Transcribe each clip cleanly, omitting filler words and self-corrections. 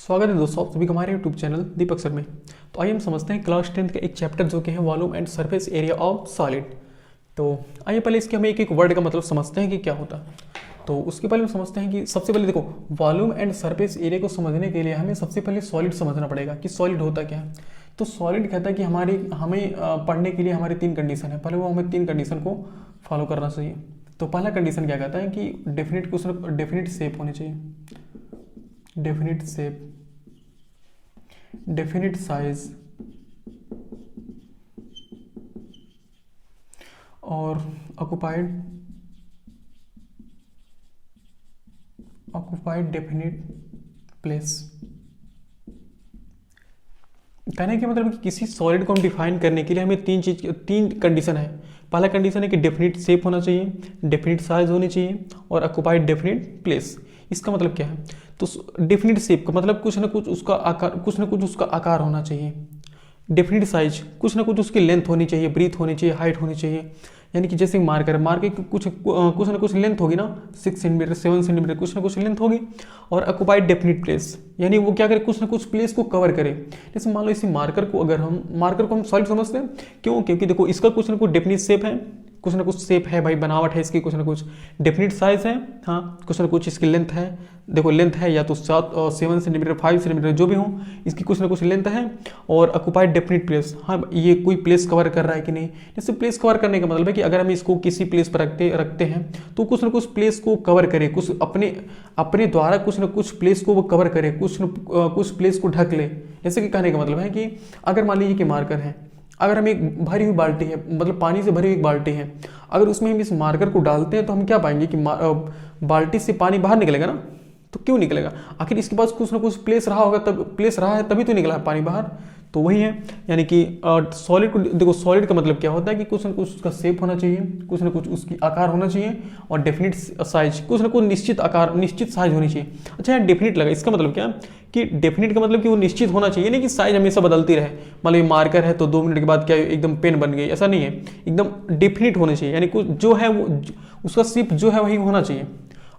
स्वागत है दोस्तों आप सभी का हमारे यूट्यूब चैनल दीपक सर में। तो आइए हम समझते हैं क्लास 10th का एक चैप्टर जो कि है volume and surface area of solid. तो आइए पहले इसके हमें एक एक वर्ड का मतलब समझते हैं कि क्या होता है। तो उसके पहले हम समझते हैं कि सबसे पहले देखो वॉल्यूम एंड सरफेस एरिया को समझने के लिए हमें सबसे पहले सॉलिड समझना पड़ेगा कि सॉलिड होता क्या है। तो सॉलिड कहता है कि हमें पढ़ने के लिए हमारी तीन कंडीशन है। पहले वो हमें तीन कंडीशन को फॉलो करना चाहिए। तो पहला कंडीशन क्या कहता है कि डेफिनिट शेप होनी चाहिए, डेफिनिट शेप, डेफिनिट साइज और ऑक्युपाइड डेफिनिट प्लेस। कहने के मतलब कि किसी सॉलिड को हम डिफाइन करने के लिए हमें तीन कंडीशन है। पहला कंडीशन है कि डेफिनिट शेप होना चाहिए, डेफिनिट साइज होनी चाहिए और ऑक्युपाइड डेफिनिट प्लेस। इसका मतलब क्या है? तो डेफिनिट शेप का मतलब कुछ ना कुछ उसका आकार होना चाहिए। डेफिनिट साइज कुछ ना कुछ उसकी लेंथ होनी चाहिए, ब्रीथ होनी चाहिए, हाइट होनी चाहिए। यानी कि जैसे मार्कर की कुछ ना कुछ लेंथ होगी ना, 6 सेंटीमीटर 7 सेंटीमीटर कुछ ना कुछ लेंथ होगी। और ऑक्युपाइड डेफिनिट प्लेस यानी वो क्या करे, कुछ ना कुछ प्लेस को कवर करे। जैसे मान लो इसी मार्कर को हम सॉलिड समझते हैं। क्यों? क्योंकि देखो इसका कुछ ना कुछ डेफिनिट शेप है, कुछ ना कुछ शेप है भाई, बनावट है इसकी, कुछ ना कुछ डेफिनिट साइज है, हाँ कुछ ना कुछ इसकी लेंथ है। देखो लेंथ है या तो 7 सेंटीमीटर 5 सेंटीमीटर जो भी हो, इसकी कुछ ना कुछ लेंथ है। और ऑक्युपाइड डेफिनिट प्लेस, हाँ ये कोई प्लेस कवर कर रहा है कि नहीं। जैसे प्लेस कवर करने का मतलब है कि अगर हम इसको किसी प्लेस पर रखते हैं तो कुछ ना कुछ प्लेस को कवर करे, कुछ अपने द्वारा कुछ ना कुछ प्लेस को वो कवर करे, कुछ प्लेस को ढक ले। जैसे कि कहने का मतलब है कि अगर मान लीजिए कि मार्कर है, अगर हम एक भरी हुई बाल्टी है, मतलब पानी से भरी हुई एक बाल्टी है, अगर उसमें हम इस मार्कर को डालते हैं तो हम क्या पाएंगे कि बाल्टी से पानी बाहर निकलेगा ना। तो क्यों निकलेगा? आखिर इसके पास कुछ ना कुछ प्लेस रहा होगा, तब प्लेस रहा है तभी तो निकला है पानी बाहर। तो वही है, यानी कि सॉलिड को देखो, सॉलिड का मतलब क्या होता है कि कुछ ना कुछ उसका शेप होना चाहिए, कुछ ना कुछ उसकी आकार होना चाहिए और डेफिनिट साइज, कुछ ना कुछ निश्चित आकार निश्चित साइज होनी चाहिए। अच्छा यहाँ डेफिनिट लगा, इसका मतलब क्या कि डेफिनिट का मतलब कि वो निश्चित होना चाहिए, नहीं कि साइज हमेशा बदलती रहे। मान लो मार्कर है तो 2 मिनट के बाद क्या एकदम पेन बन गई, ऐसा नहीं है। एकदम डेफिनिट होनी चाहिए, यानी कुछ जो है वो उसका शेप जो है वही होना चाहिए।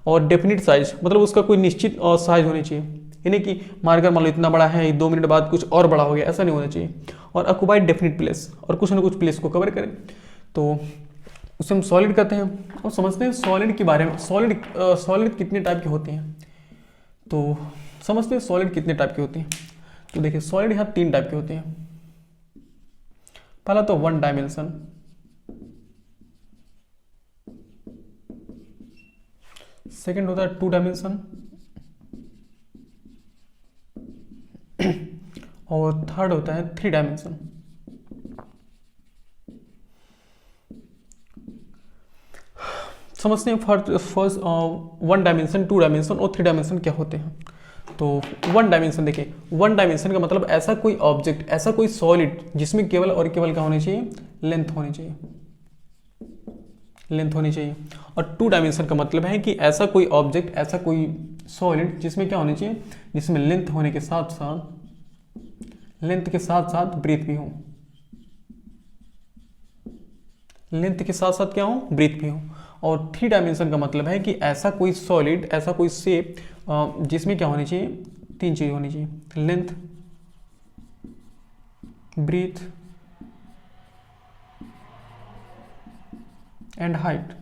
और डेफिनिट साइज मतलब उसका कोई निश्चित साइज होनी चाहिए, यानी कि मार्कर मान लो इतना बड़ा है, 2 मिनट बाद कुछ और बड़ा हो गया, ऐसा नहीं होना चाहिए। और ऑक्युपाइड डेफिनिट प्लेस, और कुछ ना कुछ प्लेस को कवर करें, तो उसे हम सॉलिड कहते हैं। और समझते हैं सॉलिड के बारे में। सॉलिड कितने टाइप की होती हैं, तो समझते हैं सॉलिड कितने टाइप की होती हैं। तो देखिए सॉलिड यहाँ 3 टाइप की होती हैं। पहला तो 1 डायमेंशन, सेकेंड होता है 2 डायमेंशन और थर्ड होता है 3 डायमेंशन। समझते हैं फर्स्ट 1 डायमेंशन, 2 डायमेंशन और 3 डायमेंशन क्या होते हैं। तो 1 डायमेंशन देखिए, 1 डायमेंशन का मतलब ऐसा कोई ऑब्जेक्ट, ऐसा कोई सॉलिड जिसमें केवल और केवल क्या होनी चाहिए, लेंथ होनी चाहिए, लेंथ होनी चाहिए। और 2 डायमेंशन का मतलब है कि ऐसा कोई ऑब्जेक्ट, ऐसा कोई सॉलिड जिसमें क्या होनी चाहिए, जिसमें लेंथ होने के साथ साथ ब्रीथ भी हो, लेंथ के साथ साथ क्या हो, ब्रीथ भी हो। और 3 डायमेंशन का मतलब है कि ऐसा कोई सॉलिड, ऐसा कोई शेप जिसमें क्या होनी चाहिए, 3 चीज होनी चाहिए, लेंथ, ब्रीथ एंड हाइट।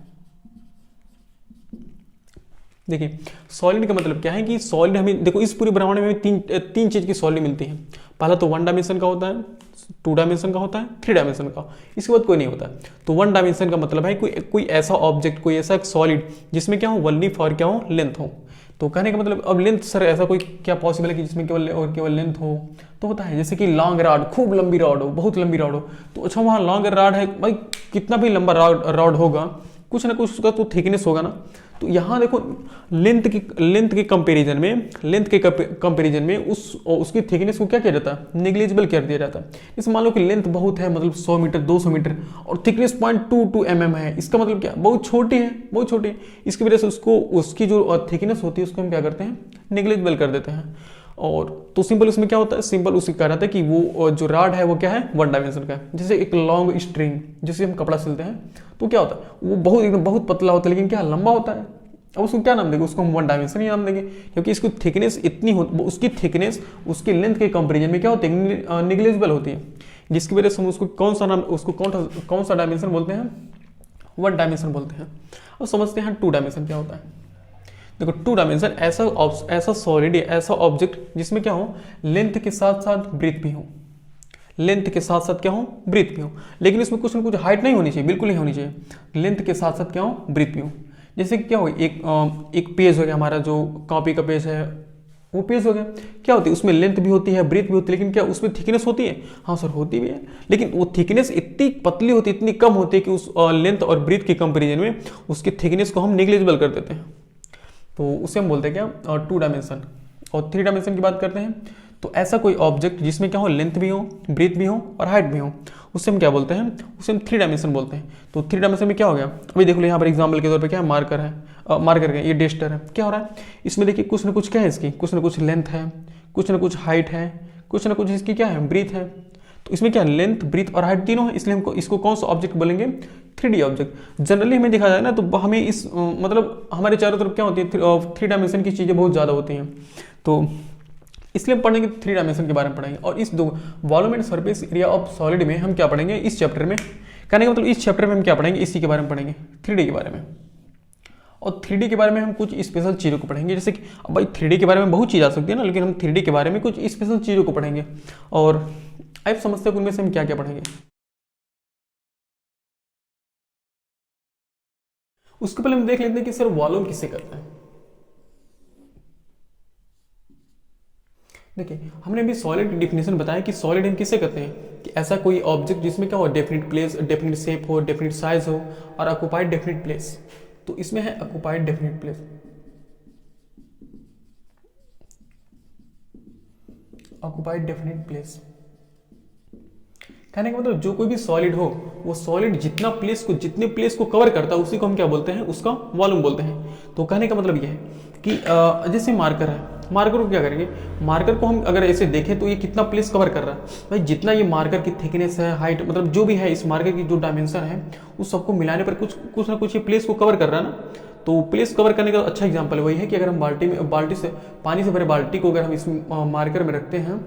देखिए सॉलिड का मतलब क्या है कि सॉलिड हमें देखो इस पूरे ब्रह्मांड में तीन चीज की सॉलिड मिलती है। पहला तो 1 डायमेंशन का होता है, 2 डायमेंशन का होता है, 3 डायमेंशन का, इसके बाद कोई नहीं होता है। तो 1 डायमेंशन का मतलब है कोई ऐसा ऑब्जेक्ट, कोई ऐसा सॉलिड जिसमें क्या हो, वनली और क्या हो, लेंथ हो। तो कहने का मतलब अब लेंथ सर ऐसा कोई क्या पॉसिबल है कि जिसमें केवल लेंथ हो? तो होता है, जैसे कि लॉन्ग रॉड, खूब लंबी रॉड हो, बहुत लंबी रॉड हो, तो अच्छा वहाँ लॉन्ग रॉड है भाई, कितना भी लंबा रॉड होगा कुछ ना कुछ उसका तो थिकनेस होगा ना। तो यहाँ देखो लेंथ के कंपैरिजन में उसकी थिकनेस को क्या किया जाता है, नेग्लिजिबल कर दिया जाता है। जैसे मान लो कि लेंथ बहुत है, मतलब 100 मीटर 200 मीटर और थिकनेस 0.22 mm है, इसका मतलब क्या, बहुत छोटी है, बहुत छोटी है। इसकी वजह से उसकी जो थिकनेस होती है उसको हम क्या करते हैं, नेग्लिजिबल कर देते हैं। और तो सिंपल उसमें क्या होता है, सिंपल उससे कह रहा था कि वो जो रॉड है वो क्या है, 1 डायमेंशन का है। जैसे एक लॉन्ग स्ट्रिंग जिससे हम कपड़ा सिलते हैं, तो क्या होता है वो बहुत एकदम बहुत पतला होता है, लेकिन क्या लंबा होता है। अब उसको क्या नाम देंगे, उसको हम वन डायमेंशन ही नाम देंगे, क्योंकि इसकी थिकनेस इतनी हो, उसकी थिकनेस उसकी लेंथ के कंपेरिजन में क्या होती है, निग्लेजिबल होती है, जिसकी वजह से हम उसको कौन सा नाम, उसको कौन सा डायमेंशन बोलते हैं, वन डायमेंशन बोलते हैं। अब समझते हैं टू डायमेंशन क्या होता है। देखो टू डायमेंशन ऐसा सॉलिड, ऐसा ऑब्जेक्ट जिसमें क्या हो, लेंथ के साथ साथ ब्रीथ भी हो, लेंथ के साथ साथ क्या हो, ब्रीथ भी हो, लेकिन इसमें कुछ ना कुछ हाइट नहीं होनी चाहिए, बिल्कुल नहीं होनी चाहिए, लेंथ के साथ साथ क्या हो, ब्रीथ भी हो। जैसे कि क्या हो, एक पेज हो गया हमारा, जो कॉपी का पेज है वो पेज हो गया, क्या होती है उसमें लेंथ भी होती है, ब्रीथ भी होती है, लेकिन क्या उसमें थिकनेस होती है, हाँ सर होती भी है, लेकिन वो थिकनेस इतनी पतली होती है, इतनी कम होती है कि उस लेंथ और ब्रीथ के कंपेरिजन में उसकी थिकनेस को हम निग्लेजिबल कर देते हैं, तो उसे हम बोलते हैं क्या, टू डायमेंशन। और थ्री डायमेंशन की बात करते हैं, तो ऐसा कोई ऑब्जेक्ट जिसमें क्या हो, लेंथ भी हो, ब्रीथ भी हो और हाइट भी हो, उससे हम क्या बोलते हैं, उसे हम थ्री डायमेंशन बोलते हैं। तो थ्री डायमेंशन में क्या हो गया, अभी देख लो यहाँ पर एग्जाम्पल के तौर पे क्या है, मार्कर है, मार्कर है, ये डेस्टर है, क्या हो रहा है इसमें, देखिए कुछ ना कुछ क्या है, इसकी कुछ ना कुछ लेंथ है, कुछ ना कुछ हाइट है, कुछ ना कुछ इसकी क्या है, ब्रीथ है। तो इसमें क्या लेंथ, ब्रीथ और हाइट तीनों है, इसलिए हमको इसको कौन सा ऑब्जेक्ट बोलेंगे, 3D ऑब्जेक्ट। जनरली हमें देखा जाए ना तो हमें इस मतलब हमारे चारों तरफ क्या होती है, थ्री डायमेंशन की चीज़ें बहुत ज़्यादा होती हैं, तो इसलिए हम पढ़ेंगे थ्री डायमेंशन के बारे में पढ़ेंगे। और इस दो volume and surface area of solid में हम क्या पढ़ेंगे इस चैप्टर में, कहने का मतलब इस चैप्टर में हम क्या पढ़ेंगे, इसी के बारे में पढ़ेंगे, 3D के बारे में। और 3D के बारे में हम कुछ स्पेशल चीज़ों को पढ़ेंगे, जैसे कि अब भाई 3D के बारे में बहुत चीज़ आ सकती है ना, लेकिन हम 3D के बारे में कुछ स्पेशल चीज़ों को पढ़ेंगे, और आप समझते हैं उनमें से हम क्या क्या पढ़ेंगे। उसके पहले हम देख लेते हैं कि सर वॉल्यूम किससे करता है। देखिए हमने अभी सॉलिड की डिफिनेशन बताया कि सॉलिड हम किससे करते हैं, कि ऐसा कोई ऑब्जेक्ट जिसमें क्या हो, डेफिनिट प्लेस, डेफिनिट शेप हो, डेफिनिट साइज हो और ऑक्युपाइड डेफिनिट प्लेस। तो इसमें है occupied definite place, occupied definite place. कहने का मतलब जो कोई भी सॉलिड हो, वो सॉलिड जितने प्लेस को कवर करता है उसी को हम क्या बोलते हैं, उसका वॉल्यूम बोलते हैं। तो कहने का मतलब ये है कि जैसे मार्कर है, मार्कर को क्या करेंगे, मार्कर को हम अगर ऐसे देखें तो ये कितना प्लेस कवर कर रहा है, भाई जितना ये मार्कर की थिकनेस है, हाइट, मतलब जो भी है इस मार्कर की जो डायमेंशन है उस सबको मिलाने पर कुछ ना कुछ ये प्लेस को कवर कर रहा है ना। तो प्लेस कवर करने का अच्छा एग्जांपल वही है कि अगर हम बाल्टी से पानी से भरे बाल्टी को अगर हम इस मार्कर में रखते हैं,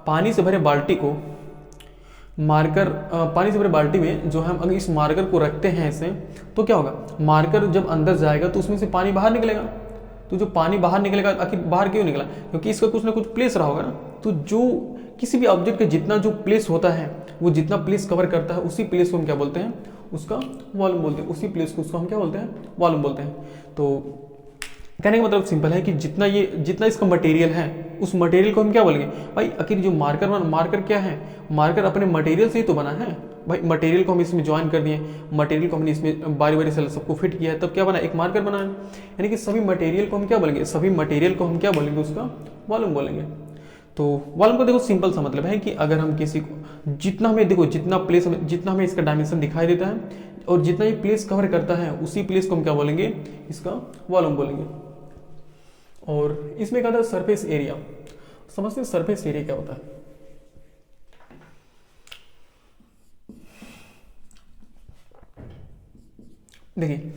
पानी से भरे बाल्टी को पानी से भरे बाल्टी में जो हम अगर इस मार्कर को रखते हैं ऐसे, तो क्या होगा, मार्कर जब अंदर जाएगा तो उसमें से पानी बाहर निकलेगा। तो जो पानी बाहर निकलेगा, आखिर बाहर क्यों निकला, क्योंकि इसका कुछ ना कुछ प्लेस रहा होगा ना। तो जो किसी भी ऑब्जेक्ट का जितना जो प्लेस होता है, वो जितना प्लेस कवर करता है उसी प्लेस को हम क्या बोलते हैं, उसका वॉल्यूम बोलते हैं, उसी प्लेस को उसको हम क्या बोलते हैं, वॉल्यूम बोलते हैं। तो कहने का मतलब सिंपल है कि जितना इसका मटेरियल है उस मटेरियल को हम क्या बोलेंगे, भाई आखिर जो मार्कर क्या है, मार्कर अपने मटेरियल से ही तो बना है। भाई मटेरियल को हम इसमें ज्वाइन कर दिए, मटेरियल को हमने इसमें बारी बारी से सबको फिट किया है, तब क्या बना, एक मार्कर बना है। यानी कि सभी मटेरियल को हम क्या बोलेंगे, सभी मटेरियल को हम क्या बोलेंगे, उसका वॉल्यूम बोलेंगे। तो वॉल्यूम का देखो सिंपल सा मतलब है कि अगर हम किसी को जितना हमें इसका डायमेंशन दिखाई देता है और जितना ये प्लेस कवर करता है उसी प्लेस को हम क्या बोलेंगे, इसका वॉल्यूम बोलेंगे। और इसमें क्या था, सरफेस एरिया। समझते हैं सरफेस एरिया क्या होता है। देखिए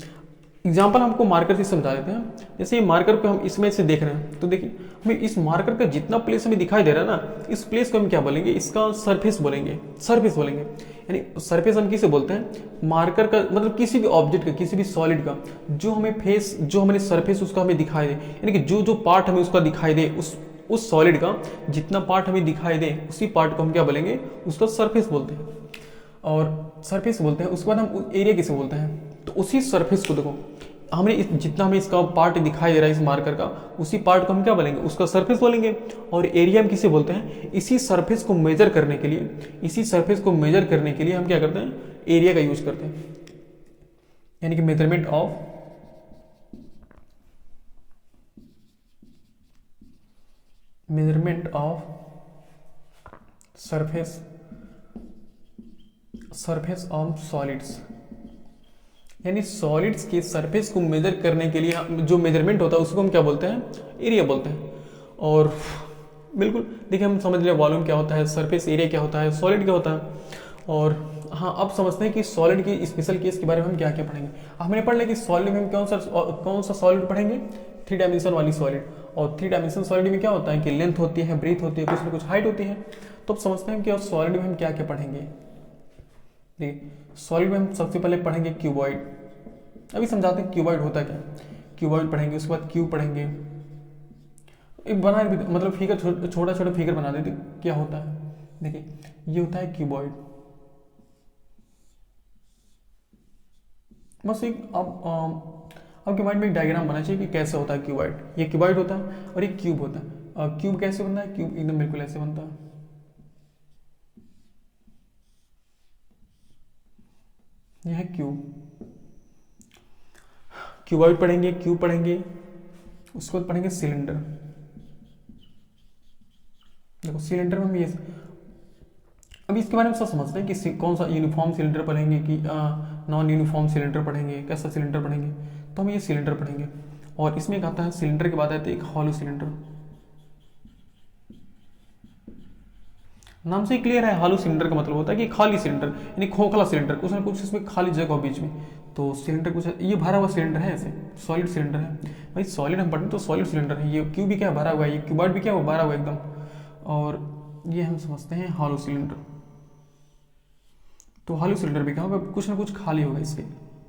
एग्जाम्पल हमको मार्कर से समझा देते हैं। जैसे ये मार्कर को हम इसमें से देख रहे हैं, तो देखिए हमें इस मार्कर का जितना प्लेस हमें दिखाई दे रहा है ना, इस प्लेस को हम क्या बोलेंगे, इसका सरफेस बोलेंगे, सरफेस बोलेंगे। यानी सरफेस हम किसे बोलते हैं, मार्कर का मतलब किसी भी ऑब्जेक्ट का, किसी भी सॉलिड का जो हमें सरफेस उसका हमें दिखाई दे, यानी कि जो पार्ट हमें उसका दिखाई दे, उस सॉलिड का जितना पार्ट हमें दिखाई दे उसी पार्ट को हम क्या बोलेंगे, उसका सरफेस बोलते हैं। और सरफेस बोलते हैं, उसके बाद हम एरिया किसे बोलते हैं, तो उसी सरफेस को देखो जितना हमें इसका पार्ट दिखाई दे रहा है इस मार्कर का, उसी पार्ट को हम क्या बोलेंगे, उसका सरफेस बोलेंगे। और एरिया हम किसे बोलते हैं, इसी सरफेस को मेजर करने के लिए हम क्या करते हैं, एरिया का यूज करते हैं। यानी कि measurement of surface of solids, यानी सॉलिड्स के सरफेस को मेजर करने के लिए जो मेजरमेंट होता है उसको हम क्या बोलते हैं, एरिया बोलते हैं। और बिल्कुल देखिए हम समझ लिया वॉल्यूम क्या होता है, सरफेस एरिया क्या होता है, सॉलिड क्या होता है। और हाँ, अब समझते हैं कि सॉलिड की स्पेशल केस के बारे में हम क्या क्या पढ़ेंगे। हमने पढ़ लिया कि सॉलिड में हम कौन सा सॉलिड पढ़ेंगे, 3 डायमेंशन वाली सॉलिड। और 3 डायमेंशन सॉलिड में क्या होता है कि लेंथ होती है, ब्रीथ होती है, कुछ ना कुछ हाइट होती है। तो अब समझते हैं कि सॉलिड में हम क्या क्या पढ़ेंगे। देखिए, सॉलिड में हम सबसे पहले पढ़ेंगे क्यूबॉइड। अभी समझाते हैं क्यूबॉइड होता क्या। क्यूबॉइड पढ़ेंगे, उसके बाद क्यूब पढ़ेंगे। एक बना मतलब फिगर, छोटा छोटा फिगर बना देते क्या होता है। देखिए, ये होता है क्यूबॉइड। बस एक आपके माइंड में एक डायग्राम बना चाहिए कि कैसे होता है क्यूबॉइड। ये क्यूबॉइड होता है और ये क्यूब होता है। क्यूब कैसे बनता है, क्यूब एकदम बिल्कुल ऐसे बनता है। यह है क्यूब। क्यूबॉइड पढ़ेंगे, क्यूब पढ़ेंगे, उसके बाद पढ़ेंगे सिलेंडर। देखो, सिलेंडर में हम ये अभी इसके बारे में सब समझते हैं कि कौन सा यूनिफॉर्म सिलेंडर पढ़ेंगे कि नॉन यूनिफॉर्म सिलेंडर पढ़ेंगे, कैसा सिलेंडर पढ़ेंगे। तो हम ये सिलेंडर पढ़ेंगे। और इसमें एक आता है सिलेंडर के बाद आते हैं एक हॉलो सिलेंडर। नाम से ही क्लियर है, हॉलो सिलेंडर का मतलब होता है कि खाली सिलेंडर, यानी खोखला सिलेंडर, कुछ ना कुछ इसमें खाली जगह हो बीच में। तो सिलेंडर कुछ ये भरा हुआ सिलेंडर है, ऐसे सॉलिड सिलेंडर है। भाई सॉलिड हम पढ़ें तो सॉलिड सिलेंडर है। ये क्यूब भी क्या भरा हुआ है, ये क्यूबॉइड भी क्या हुआ, भरा हुआ एकदम। और ये हम समझते हैं हॉलो सिलेंडर। तो हॉलो सिलेंडर भी क्या होगा, कुछ ना कुछ खाली होगा इसके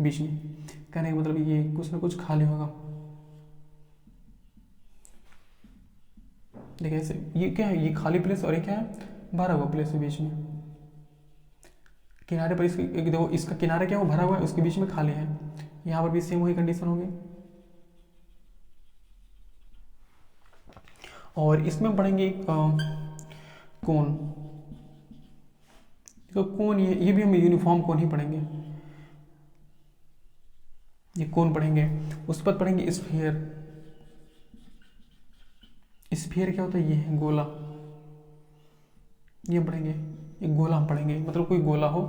बीच में। कहने का मतलब ये कुछ ना कुछ खाली होगा। देखिए ऐसे, ये क्या है, ये खाली प्लेस और ये क्या है, भरा हुआ प्लेस है बीच में। किनारे पर इसके देखो, इसका किनारा क्या हो, भरा हुआ है, उसके बीच में खाली है। यहाँ पर भी सेम वही कंडीशन होगी। और इसमें हम पढ़ेंगे एक कोन। तो कोन, ये भी हम यूनिफॉर्म कोन ही पढ़ेंगे। ये कोन पढ़ेंगे। उसके बाद पढ़ेंगे स्फीयर। स्फीयर क्या होता है, ये है गोला। ये पढ़ेंगे, एक गोला हम पढ़ेंगे, मतलब कोई गोला हो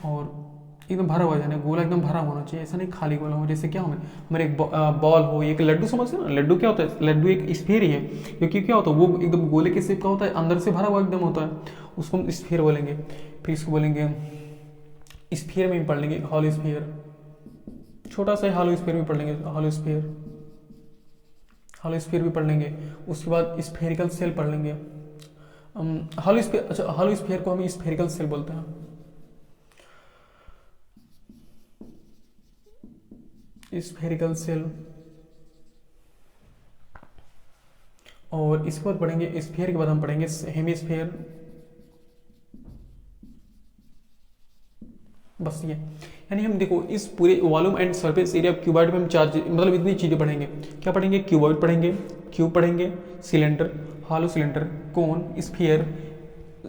और एकदम भरा हुआ, जाने गोला एकदम भरा होना चाहिए, ऐसा नहीं खाली गोला हो। जैसे क्या हो, हमारे एक बॉल हो, एक लड्डू, समझते ना, लड्डू क्या होता है, लड्डू एक स्फीयर ही है। क्योंकि क्या होता है, वो एकदम गोले के शेप का होता है, अंदर से भरा हुआ एकदम होता है, उसको हम स्फीयर बोलेंगे। फिर इसको बोलेंगे स्फीयर में भी पढ़ लेंगे, हॉलो स्फीयर। छोटा सा हॉलो स्फीयर भी पढ़ लेंगे, हॉलो स्फीयर। हॉलो स्फीयर भी पढ़ लेंगे। उसके बाद स्फेरिकल सेल पढ़ लेंगे। हॉलो स्फीयर, अच्छा, हॉलो स्फीयर को हम स्फेरिकल सेल बोलते हैं। Spherical shell. और इसके बाद पढ़ेंगे स्फीयर के बाद हम पढ़ेंगे हेमिस्फीयर। बस ये, यानी हम देखो इस पूरे volume and surface area cuboid में हम मतलब इतनी चीजें पढ़ेंगे। क्या पढ़ेंगे, क्यूबॉइड पढ़ेंगे, क्यूब पढ़ेंगे, सिलेंडर, हॉलो सिलेंडर, कोन, स्फीयर,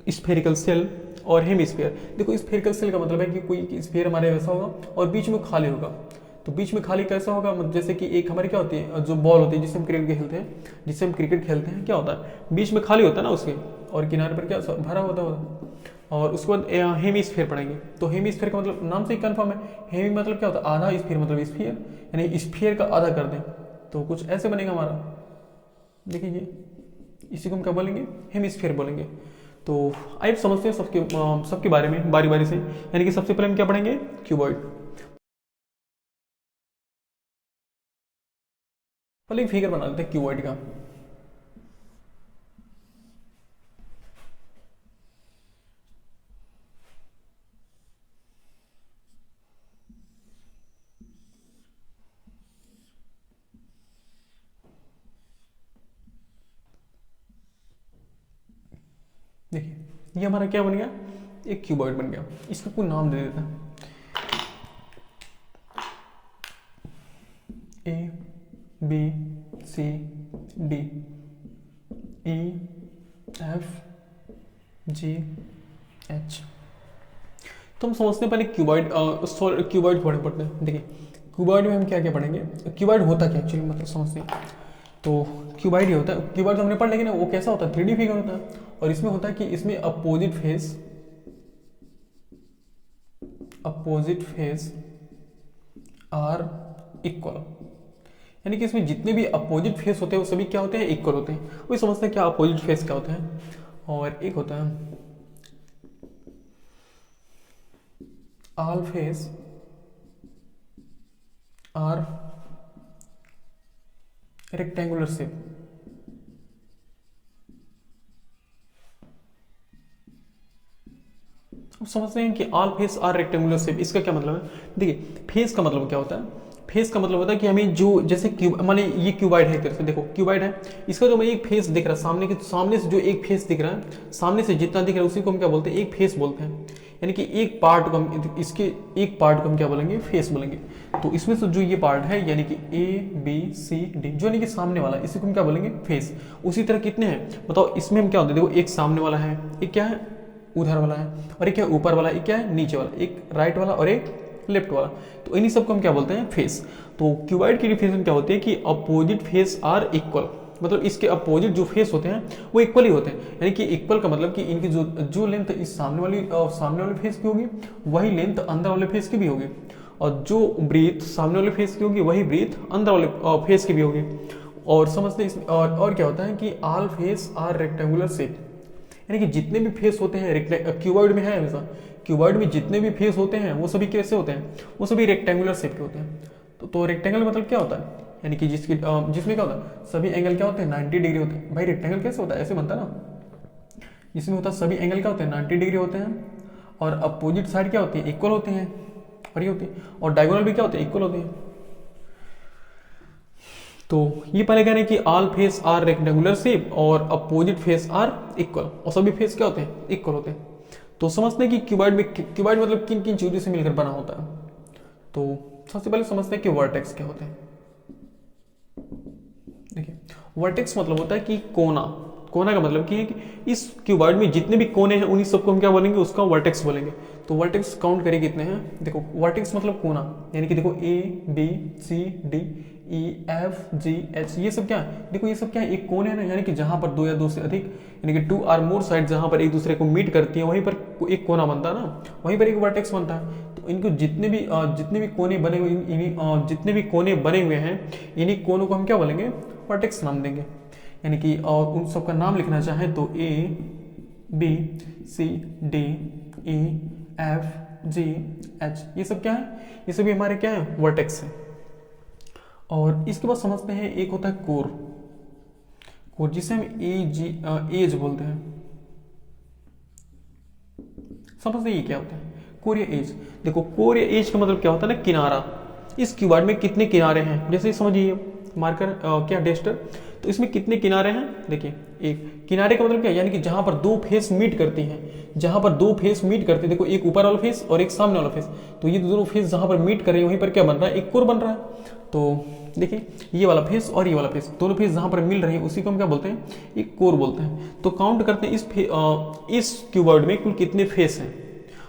स्फेरिकल सेल और हेमिस्फीयर। देखो स्फेरिकल सेल का मतलब है कि कोई स्फीयर हमारे वैसा होगा और बीच में खाली होगा। तो बीच में खाली कैसा होगा, मतलब जैसे कि एक हमारी क्या होती है, जो बॉल होती है जिससे हम क्रिकेट खेलते हैं, क्या होता है, बीच में खाली होता है ना उसके, और किनारे पर क्या भरा होता है। और उसके बाद हेमिस्फीयर पढ़ेंगे। तो हेमिस्फीयर का मतलब नाम से ही कंफर्म है, हेमी मतलब क्या होता है, आधा, स्फीयर मतलब स्फीयर, यानी स्फीयर का आधा कर दें तो कुछ ऐसे बनेगा हमारा। देखिए ये, इसी को हम क्या बोलेंगे, हेमिस्फीयर बोलेंगे। तो आइए समझते हैं सबके बारे में बारी बारी से। यानी कि सबसे पहले हम क्या पढ़ेंगे, क्यूबॉइड। पहले एक फिगर बना लेते हैं क्यूबॉइड का। देखिए ये हमारा क्या बन गया, एक क्यूबॉइड बन गया। इसको कोई नाम दे देता है, A B C D E F G H. तो हम समझते हैं पहले क्यूबॉइड, क्यूबॉइड थोड़े पढ़ते हैं। देखिए क्यूबॉइड में हम क्या क्या पढ़ेंगे, क्यूबॉइड होता क्या एक्चुअली, मतलब समझते हैं। तो क्यूबॉइड ये होता है, क्यूबॉइड तो हमने पढ़, लेकिन वो कैसा होता है, 3D फिगर होता है। और इसमें होता है कि इसमें अपोजिट फेस आर इक्वल, यानी कि इसमें जितने भी अपोजिट फेस होते हैं वो सभी क्या होते हैं, इक्वल होते हैं। वही समझते हैं क्या अपोजिट फेस क्या होता है। और एक होता है all face are rectangular shape. अब समझते हैं कि all face are rectangular shape, इसका क्या मतलब है। देखिए फेस का मतलब क्या होता है, फेस का मतलब होता है कि हमें जो जैसे क्यूब मान लीजिए ये क्यूबाइड है, एक तरह से देखो क्यूबाइड है, इसका जो हमें एक फेस दिख रहा है सामने के, सामने से जो एक फेस दिख रहा है, सामने से जितना दिख रहा है उसी को हम क्या बोलते हैं, एक फेस बोलते हैं। यानी कि एक पार्ट को हम, इसके एक पार्ट को हम क्या बोलेंगे, फेस बोलेंगे। तो इसमें से जो ये पार्ट है यानी कि ABCD जो यानी कि सामने वाला, इसी को हम क्या बोलेंगे, फेस। उसी तरह कितने हैं बताओ, इसमें हम क्या होते हैं, देखो एक सामने वाला है, एक क्या है उधर वाला है, और एक क्या ऊपर वाला, एक क्या है नीचे वाला, एक राइट वाला और एक लेफ्ट वाला। तो इन्हीं सबको हम क्या बोलते हैं, फेस। तो क्यूबाइड की डिफिनेशन क्या होती है कि अपोजिट फेस आर इक्वल, मतलब इसके अपोजिट जो फेस होते हैं वो इक्वल ही होते हैं। यानी कि इक्वल का मतलब कि इनकी जो लेंथ इस सामने वाले फेस की होगी वही लेंथ अंदर वाले फेस की भी होगी, और जो ब्रीथ सामने वाले फेस की होगी वही ब्रीथ अंदर वाले फेस की भी होगी। और समझते इसमें और क्या होता है कि all face are rectangular shape, यानी कि जितने भी फेस होते हैं क्यूबॉइड में है हमेशा, क्यूबॉइड में जितने भी फेस होते हैं वो सभी कैसे होते हैं, वो सभी रेक्टेंगुलर शेप के होते हैं। तो रेक्टेंगल मतलब क्या होता है, यानी कि जिसमें क्या होता है, सभी एंगल क्या होते हैं 90 डिग्री होते हैं। भाई रेक्टेंगल कैसे होता है, ऐसे बनता है ना, जिसमें होता है सभी एंगल क्या होते हैं 90 डिग्री होते हैं, और अपोजिट साइड क्या होती है, इक्वल होते हैं, और ये होती है, और डायगोनल भी क्या होते हैं, इक्वल होते हैं। तो ये पहले कह रहे हैं कि all face are rectangular shape और अपोजिट फेस आर इक्वल, और सभी फेस क्या होते हैं, इक्वल होते हैं। तो समझते हैं कि क्यूबॉइड मतलब किन किन चीजों से मिलकर बना होता है। तो सबसे पहले समझते हैं कि वर्टेक्स क्या होते हैं। देखिए वर्टेक्स मतलब होता है कि कोना, कोना का मतलब कि है कि इस क्यूबॉइड में जितने भी कोने हैं उन्हीं सबको हम क्या बोलेंगे, उसका वर्टेक्स बोलेंगे। तो वर्टेक्स काउंट करिए कितने हैं, देखो वर्टेक्स मतलब कोना, यानी कि देखो ABCD EFGH ये सब क्या है, देखो ये सब क्या है, एक कोन है ना, यानी कि जहां पर दो या दो से अधिक, यानी कि 2 और मोर साइड जहां पर एक दूसरे को मीट करती है वहीं पर एक कोना बनता है ना, वहीं पर एक वर्टेक्स बनता है। तो इनको जितने भी कोने बने हुए जितने भी कोने बने हुए हैं इन्हीं कोनों को हम क्या बोलेंगे, वर्टेक्स नाम देंगे। यानी कि और उन सबका नाम लिखना चाहे तो ABCDEFGH ये सब क्या है, ये सभी हमारे क्या है, वर्टेक्स है। और इसके बाद समझते हैं एक होता है कोर, कोर जिसे हम एज बोलते हैं। समझते हैं ये क्या होता है, कोर या एज। देखो कोर या एज का मतलब क्या होता है ना, किनारा। इस क्यूबॉइड में कितने किनारे हैं, जैसे समझिए मार्कर क्या डेस्टर, तो इसमें कितने किनारे हैं, देखिए एक किनारे का मतलब क्या है, यानी कि जहां पर दो फेस मीट करती हैं, जहां पर दो फेस मीट करती है, देखो एक ऊपर वाला फेस और एक सामने वाला फेस, तो ये दोनों फेस जहां पर मीट कर रहे हैं वहीं पर क्या बन रहा है, एक कोर बन रहा है। तो देखिए ये वाला फेस और ये वाला फेस, दोनों फेस जहां पर मिल रहे हैं उसी को हम क्या बोलते हैं, एक कोर बोलते हैं। तो काउंट करते हैं इस क्यूबॉइड में कुल कितने फेस हैं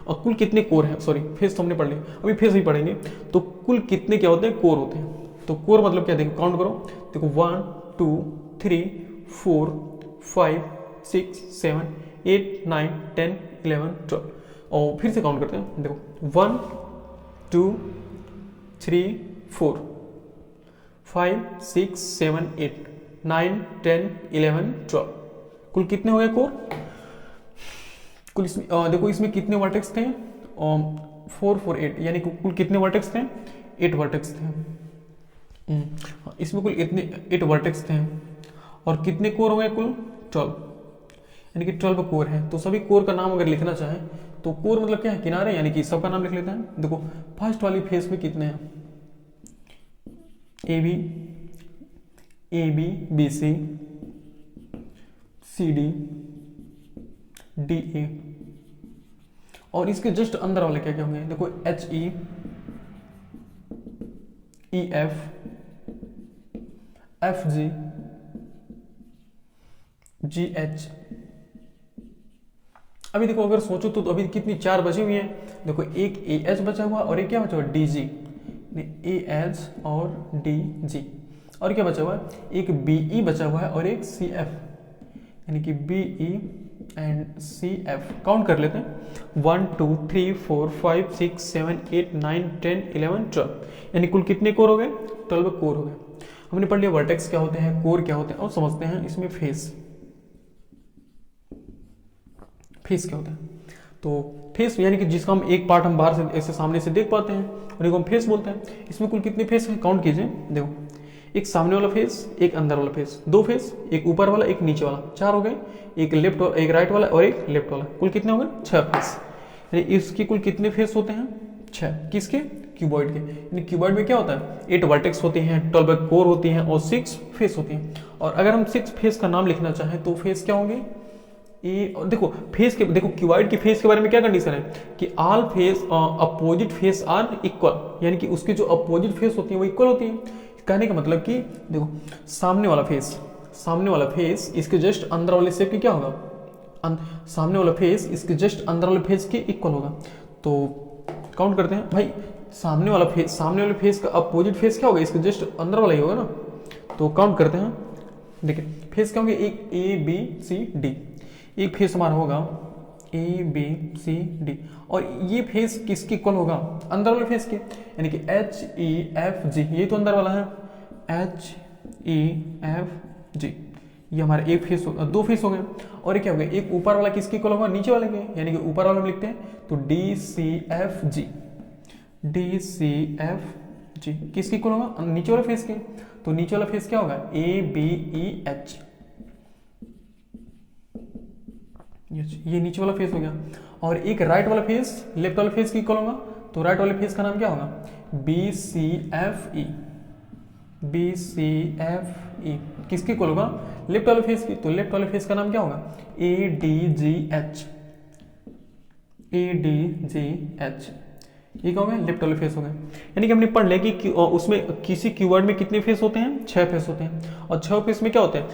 और कुल कितने कोर हैं, सॉरी फेस तो हमने पढ़ लिया, अभी फेस भी पढ़ेंगे। तो कुल कितने क्या होते हैं, कोर होते हैं। तो कोर मतलब क्या, देखो काउंट करो, देखो 1 2 3 4 5 6 7 8 9 10 11 12, और फिर से काउंट करते हैं, देखो 1 2 3 4 5 6 7 8 9 10 11 12, कुल कितने हो गए कोर। कुल इसमें देखो इसमें कितने वर्टेक्स थे, 4 4 8, यानी कुल कितने वर्टेक्स थे, 8 वर्टेक्स थे। इसमें कुल इतने 8 वर्टेक्स थे, और कितने कोर हो गए कुल 12, यानी कि 12 कोर है। तो सभी कोर का नाम अगर लिखना चाहे तो कोर मतलब क्या है, किनारे, यानी कि सबका नाम लिख लेते हैं। देखो फर्स्ट वाली फेस में कितने हैं, AB BC CD DA, और इसके जस्ट अंदर वाले क्या क्या होंगे, देखो HE EF FG GH। अभी देखो अगर सोचो तो अभी कितनी 4 बची हुई है, देखो एक AH बचा हुआ और एक क्या बचा हुआ, DG, AH और DG, और क्या बचा हुआ है, एक BE बचा हुआ है और एक CF, यानी कि BE एंड CF। काउंट कर लेते हैं 1 2 3 4 5 6 7 8 9 10 11 12, यानी कुल कितने कोर हो गए, 12 कोर हो गए। हमने पढ़ लिया वर्टेक्स क्या होते हैं, कोर क्या होते हैं, और समझते हैं इसमें फेस क्या होता है। तो फेस यानी कि जिसका हम एक पार्ट हम बाहर से ऐसे सामने से देख पाते हैं उन्हीं को हम फेस बोलते हैं। इसमें कुल कितने फेस हैं काउंट कीजिए। देखो, एक सामने वाला फेस, एक अंदर वाला फेस, दो फेस, एक ऊपर वाला एक नीचे वाला, चार हो गए, एक लेफ्ट एक राइट वाला और एक लेफ्ट वाला, कुल कितने हो गए? 6 फेस। यानी इसके कुल कितने फेस होते हैं? 6। किसके? क्यूबॉइड के। यानी क्यूबॉइड में क्या होता है? 8 वर्टेक्स होते हैं, 12 कोर होती हैं और 6 फेस होती हैं। और अगर हम 6 फेस का नाम लिखना चाहें तो फेस क्या होंगे? देखो फेस के, देखो क्यूबॉइड की फेस के बारे में क्या कंडीशन है कि all face opposite face are equal, यानी कि उसकी जो अपोजिट फेस होती है वो इक्वल होती है। कहने का मतलब कि देखो सामने वाला फेस इसके जस्ट अंदर वाले शेप की क्या होगा? सामने वाला फेस इसके जस्ट अंदर वाले फेस के इक्वल होगा। तो काउंट करते हैं भाई, सामने वाले फेस का अपोजिट फेस क्या होगा? इसके जस्ट अंदर वाला ही होगा ना। तो काउंट करते हैं, देखिए फेस क्या होंगे? एक ABCD, एक फेस हमारा होगा ABCD और ये फेस किसके इक्वल होगा? अंदर वाले फेस के, यानी कि HEFG, ये तो अंदर वाला है, HEFG, ये हमारा एक फेस दो फेस हो गए। और ये क्या हो गया? एक ऊपर वाला किसके इक्वल होगा? नीचे वाले के, यानी कि ऊपर वाला में लिखते हैं तो DCFG किसके इक्वल होगा? नीचे वाले फेस के। तो नीचे वाला फेस क्या होगा? ABEH, ये नीचे वाला फेस हो गया। और एक राइट वाला फेस लेफ्ट वाले फेस की इक्वल होगा, तो राइट वाले फेस का नाम क्या होगा? BCFE किसकी इक्वल होगा? लेफ्ट वाले फेस की। तो लेफ्ट वाले फेस का नाम क्या होगा? ADGH, ये क्या हो गया? लेफ्ट वाले फेस हो गए। यानी कि हमने पढ़ लिया कि उसमें किसी कीवर्ड में कितने फेस होते हैं? 6 फेस होते हैं। और 6 फेस में क्या होते हैं?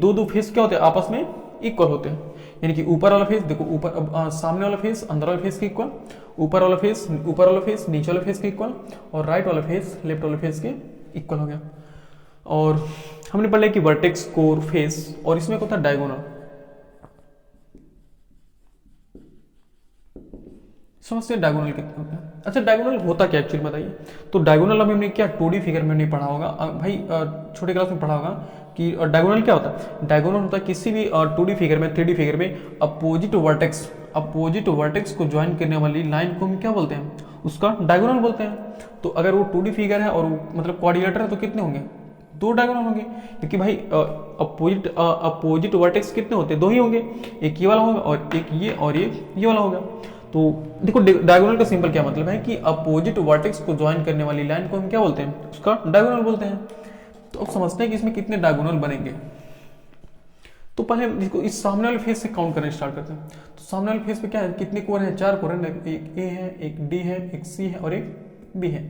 दो फेस क्या होते हैं? आपस में इक्वल होते हैं। यानी कि ऊपर वाला फेस, देखो ऊपर सामने वाला फेस अंदर वाले फेस के इक्वल, ऊपर वाला फेस नीचे वाले फेस के इक्वल और राइट वाला फेस लेफ्ट वाले फेस के इक्वल हो गया। और हमने पढ़ लिया कि वर्टेक्स, कोर, फेस, और इसमें क्या होता है? डायगोनल। समझते हैं डायगोनल कितने होते हैं? अच्छा, डायगोनल होता क्या एक्चुअली बताइए। तो डायगोनल हमने क्या 2D फिगर में नहीं पढ़ा होगा भाई, छोटे क्लास में पढ़ा होगा कि डायगोनल क्या होता है? डायगोनल होता है किसी भी 2D फिगर में, 3D फिगर में अपोजिट वर्टेक्स को ज्वाइन करने वाली लाइन को हम क्या बोलते हैं? उसका डायगोनल बोलते हैं। तो अगर वो 2D फिगर है और मतलब क्वाड्रिलेटरल है तो कितने होंगे? 2 डायगोनल होंगे, क्योंकि भाई अपोजिट वर्टेक्स कितने होते हैं? 2 ही होंगे, एक ये वाला होगा और एक ये और ये वाला होगा। तो देखो डायगोनल का सिंपल क्या मतलब है कि अपोजिट वर्टेक्स को ज्वाइन करने वाली लाइन को हम क्या बोलते हैं? उसका डायगोनल बोलते हैं। तो अब समझते हैं कि इसमें कितने डायगोनल बनेंगे। तो पहले इसको इस सामने वाले फेस से काउंट करना स्टार्ट करते हैं। तो सामने वाले फेस पे क्या है? कितने कोर हैं? 4 कोर हैं, एक A है, एक D है, एक C है और एक B है।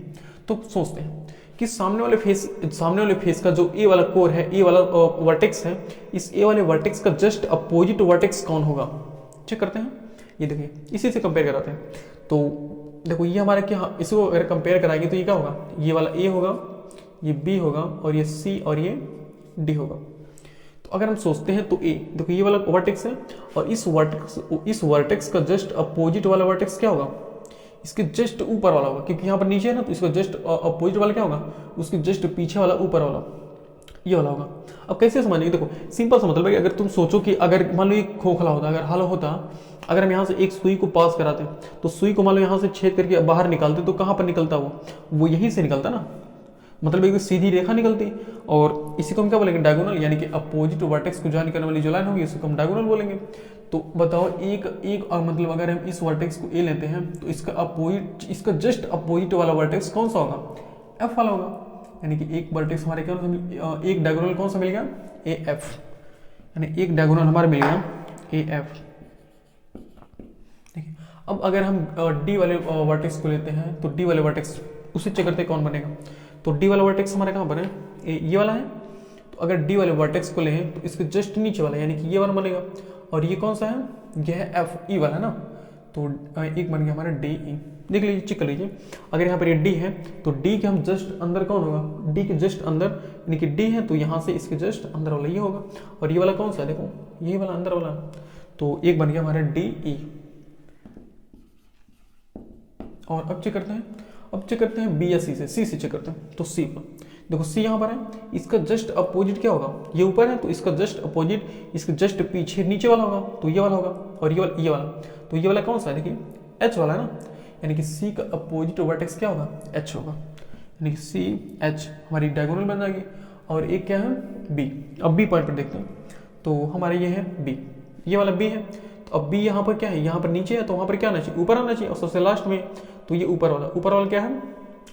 तो सोचते हैं कि सामने वाले फेस का जो A वाला कोर है, A वाला वर्टेक्स है, इस A वाले वर्टेक्स का जस्ट अपोजिट वर्टेक्स कौन होगा? चेक करते हैं। ये देखिए, इसी से कंपेयर कराते हैं। तो देखो ये हमारा क्या, इसको अगर कंपेयर कराएंगे तो ये क्या होगा? ये वाला A होगा, ये B होगा और ये C और ये D होगा। तो अगर हम सोचते हैं तो A, देखो ये वाला वर्टेक्स है और इस वर्टेक्स का जस्ट अपोजिट वाला वर्टेक्स क्या होगा? इसके जस्ट ऊपर वाला होगा, क्योंकि यहाँ पर नीचे है ना, तो इसका जस्ट अपोजिट वाला क्या होगा? उसके जस्ट पीछे वाला ऊपर वाला ये वाला होगा। अब कैसे समझेंगे? देखो सिंपल सा मतलब है कि अगर तुम सोचो कि अगर मान लो ये खोखला होता, अगर हल होता, अगर हम यहाँ से एक सुई को पास कराते तो सुई को मान लो यहाँ से छेद करके बाहर निकालते तो कहाँ पर निकलता? वो यहीं से निकलता ना, मतलब एक सीधी रेखा निकलती। और इसी को हम क्या बोलेंगे? डायगोनल, यानी कि अपोजिट वर्टेक्स को ज्वाइन करने वाली जो लाइन होगी इसको हम डायगोनल बोलेंगे। तो बताओ एक मतलब अगर हम इस वर्टेक्स को A लेते हैं तो इसका जस्ट अपोजिट वाला वर्टेक्स कौन सा होगा? F वाला होगा। यानी कि एक वर्टेक्स हमारे क्या, एक डायगोनल कौन सा मिल गया? AF, यानी एक डायगोनल हमारा मिल गया AF। देखिए अब अगर हम D वाले वर्टेक्स को लेते हैं तो D वाले वर्टेक्स उसे चेक करते कौन बनेगा। तो D वाला वर्टेक्स हमारा कहाँ बने? ये वाला है। तो अगर D वाले वर्टेक्स को लें तो इसके जस्ट नीचे वाला यानी कि ये वाला बनेगा। और ये कौन सा है? ये है FE वाला ना। तो एक बन गया हमारा DE। देख लीजिए, चेक कर लीजिए, अगर यहाँ पर ये D है तो D के हम जस्ट अंदर कौन होगा? D के जस्ट अंदर, यानी कि D है तो यहाँ से इसके जस्ट अंदर वाला ये होगा। और ये वाला कौन सा है? देखो ये वाला अंदर वाला। तो एक बन गया हमारा DE। और अब चेक करते हैं B या C से चेक करते हैं। तो C पर देखो सी यहाँ पर है, इसका जस्ट अपोजिट क्या होगा, ये ऊपर है तो इसका जस्ट अपोजिट, इसके जस्ट पीछे नीचे वाला होगा तो ये वाला होगा, और ये वाला तो ये वाला कौन सा है, देखिए एच वाला है ना, यानी कि सी का अपोजिट वर्टेक्स क्या होगा, एच होगा, यानी कि सी एच हमारी डायगोनल बन जाएगी। और एक क्या है, बी। अब बी पॉइंट पर देखते हैं, तो हमारा ये है बी, ये वाला बी है, तो अब बी यहाँ पर क्या है, यहाँ पर नीचे है तो वहाँ पर क्या आना चाहिए, ऊपर आना चाहिए, और सबसे लास्ट में तो ये ऊपर वाला क्या है,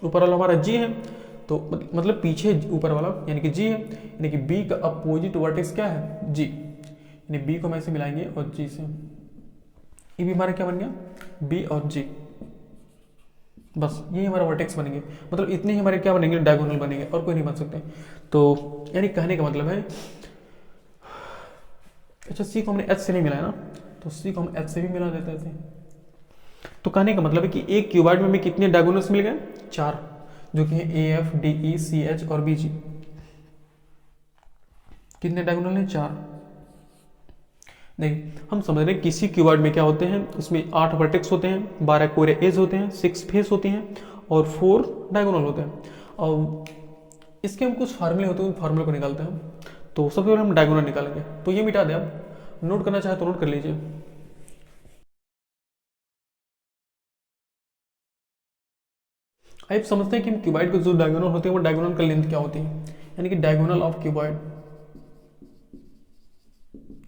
ऊपर वाला हमारा जी है, तो मतलब पीछे ऊपर वाला यानी कि जी है, यानी कि बी का अपोजिट वर्टेक्स क्या है, जी, यानी बी को हम ऐसे मिलाएंगे और जी से, ये भी हमारा क्या बन गया, बी और जी, बस ये हमारा वर्टेक्स बनेंगे, मतलब इतने ही हमारे क्या बनेंगे, डायगोनल बनेंगे, और कोई नहीं बन सकते। तो यानी कहने का मतलब है, अच्छा सी को हमने एच से नहीं मिलाया ना, तो सी को हम एच से भी मिला देते थे। तो कहने का मतलब है कि एक क्यूबॉइड में हमें कितने डायगोनल्स मिल गए, 4, जो कि है A F D E C H और बी जी। कितने डायगोनल हैं, 4। देखिए हम समझ रहे हैं किसी क्यूबॉइड में क्या होते हैं, उसमें 8 वर्टेक्स होते हैं, 12 कोरे एज होते हैं, 6 फेस होती हैं और 4 डायगोनल होते हैं। और इसके हम कुछ फार्मूले होते हैं, उन फार्मूले को निकालते हैं। तो सबसे पहले हम डायगोनल निकालेंगे, तो ये मिटा दें, आप नोट करना चाहे तो नोट कर लीजिए। आप समझते हैं कि क्यूबॉइड के जो डायगोनल होते हैं वो डायगोनल का लेंथ क्या होती है, यानी कि डायगोनल ऑफ क्यूबॉइड।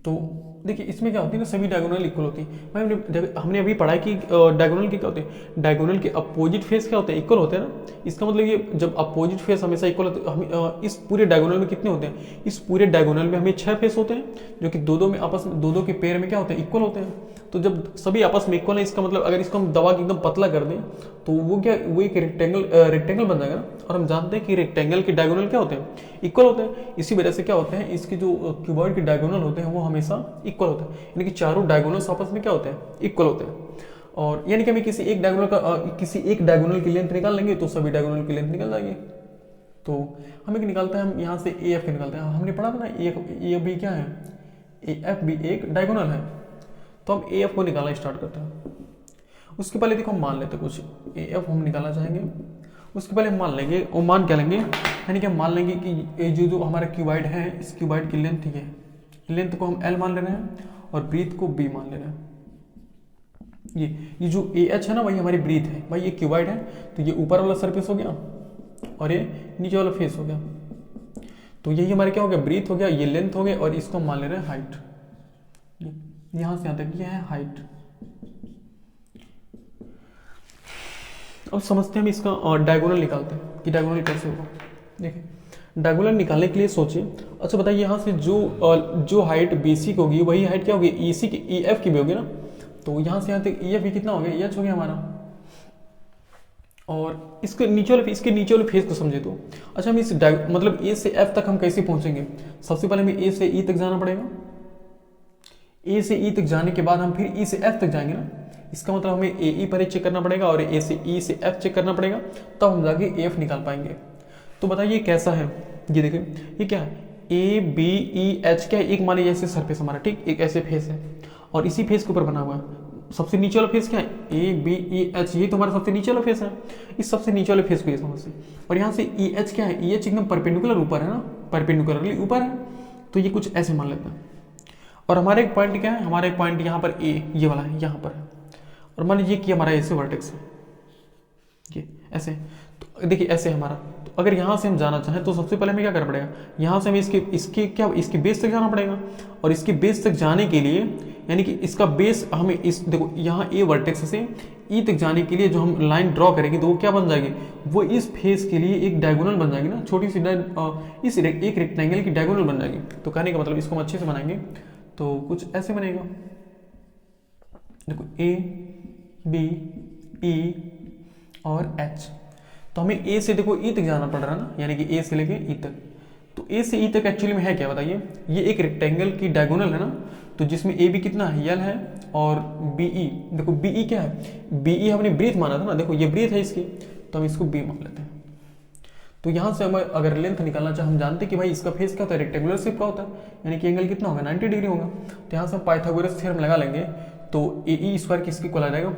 तो देखिए इसमें क्या होती है ना, सभी डायगोनल इक्वल होती है। हमने अभी पढ़ा कि डायगोनल के क्या होते हैं, डायगोनल के अपोजिट फेस क्या होते हैं, इक्वल होते हैं ना। इसका मतलब ये जब अपोजिट फेस हमेशा इक्वल होते हैं, हम इस पूरे डायगोनल में कितने होते हैं, इस पूरे डायगोनल में हमें 6 फेस होते हैं, जो कि दो में आपस में दो के पेयर में क्या होते हैं, इक्वल होते हैं। तो जब सभी आपस में इक्वल है, इसका मतलब अगर इसको हम दबा के एकदम पतला कर दें तो वो क्या, वो एक रेक्टेंगल बन जाएगा ना। और हम जानते हैं कि रेक्टेंगल के डायगोनल क्या होते हैं, इक्वल होते हैं। इसी वजह से क्या होते हैं, इसके जो क्यूबॉइड के डायगोनल होते हैं वो हमेशा इक्वल होते हैं, यानी कि चारों डायगोनल्स आपस में क्या होते हैं, इक्वल होते हैं। और यानी कि हमें किसी एक डायगोनल की लेंथ निकाल लेंगे तो सभी डायगोनल की लेंथ निकल जाएगी। तो हमें निकालता है, हम यहाँ से ए एफ के निकालते हैं। हमने पढ़ा था ना ए एफ भी क्या है, ए एफ भी एक डायगोनल है। तो हम ए एफ को निकालना स्टार्ट करते हैं। उसके पहले देखो हम मान लेते कुछ, ए एफ हम निकालना चाहेंगे। उसके पहले हम मान लेंगे, और मान क्या लेंगे, यानी कि हम मान लेंगे कि जो हमारा क्यूबॉइड है, इस क्यूबॉइड की लेंथ ये है, लेंथ को हम एल मान ले रहे हैं और ब्रीथ को बी मान ले रहे हैं। ये जो ए एच है ना, वही हमारी ब्रीथ है। भाई ये क्यूबॉइड है तो ये ऊपर वाला सरफेस हो गया और ये नीचे वाला फेस हो गया। तो यही हमारे क्या हो गया, ब्रीथ हो गया, ये लेंथ हो गया, और इसको हम मान ले रहे हैं हाइट। यहां से यहां तक ये है हाइट। अब समझते हैं हम इसका डायगोनल निकालते हैं कि डायगोनल कैसे होगा। देखिए डायगोनल निकालने के लिए सोचिए, अच्छा बताइए यहाँ से जो हाइट बेसिक होगी वही हाइट क्या होगी, ई सी की, ई एफ की भी होगी ना। तो यहाँ से यहाँ तक ई एफ भी कितना हो गया, एच हो गया हमारा। और इसके नीचे वाले फेस को समझे तो, अच्छा हम इस मतलब ए से एफ तक हम कैसे पहुंचेंगे। सबसे पहले हमें ए से ई तक जाना पड़ेगा, ए से ई तक जाने के बाद हम फिर ई से एफ तक जाएंगे ना। इसका मतलब हमें ए ई पर चेक करना पड़ेगा और ए से ई से एफ चेक करना पड़ेगा, तब हम जाके ए एफ निकाल पाएंगे। तो बताइए कैसा है, ये देखिए ये क्या है, ए बी ई एच क्या है, एक मान लीजिए ऐसे सरफेस हमारा, ठीक, एक ऐसे फेस है और इसी फेस के ऊपर बना हुआ है। सबसे नीचे वाला फेस क्या है, ए बी ई एच, ये तो हमारा सबसे नीचे वाला फेस है। इस सबसे नीचे वाले फेस को ये समझ से, और यहाँ से ई एच क्या है, ई एच एकदम परपेंडिकुलर ऊपर है ना, परपेंडिकुलरली ऊपर है। तो ये कुछ ऐसे मान लेते हैं। और हमारा एक पॉइंट क्या है, हमारा एक पॉइंट यहाँ पर ए, ये वाला है यहाँ पर है, और मान लीजिए कि हमारा ऐसे वर्टेक्स है, ये ऐसे। तो देखिए ऐसे हमारा, तो अगर यहाँ से हम जाना चाहें तो सबसे पहले हमें क्या करना पड़ेगा, यहाँ से हमें इसके बेस तक जाना पड़ेगा। और इसके बेस तक जाने के लिए, यानी कि इसका बेस हमें इस, देखो यहाँ ए वर्टेक्स से ई तक जाने के लिए जो हम लाइन ड्रॉ करेंगे तो वो क्या बन जाएगी, वो इस फेस के लिए एक डायगोनल बन जाएगी ना, छोटी सी इस एक रेक्टेंगल की डायगोनल बन जाएगी। तो कहने का मतलब इसको हम अच्छे से बनाएंगे तो कुछ ऐसे बनेगा। देखो ए बी ई और एच, तो हमें ए से देखो ई तक जाना पड़ रहा है ना, यानी कि ए से लेके ई तक। तो ए से ई तक एक्चुअली में है क्या बताइए, ये एक रेक्टेंगल की डायगोनल है ना, तो जिसमें ए बी कितना है, यल है, और बी ई, देखो बी ई क्या है, बी ई हमने ब्रीथ माना था ना, देखो ये ब्रीथ है इसकी, तो हम इसको बी मान लेते हैं। तो यहाँ से हम अगर लेंथ निकालना चाहे, हम जानते हैं कि भाई इसका फेस क्या होता है, रेक्टेंगुलर शेप का होता है, यानी कि एंगल कितना होगा, 90 डिग्री होगा। तो यहाँ से हम पाइथागोरस थ्योरम लगा लेंगे, तो ए ई स्क्वायर किसके इक्वल आ जाएगा,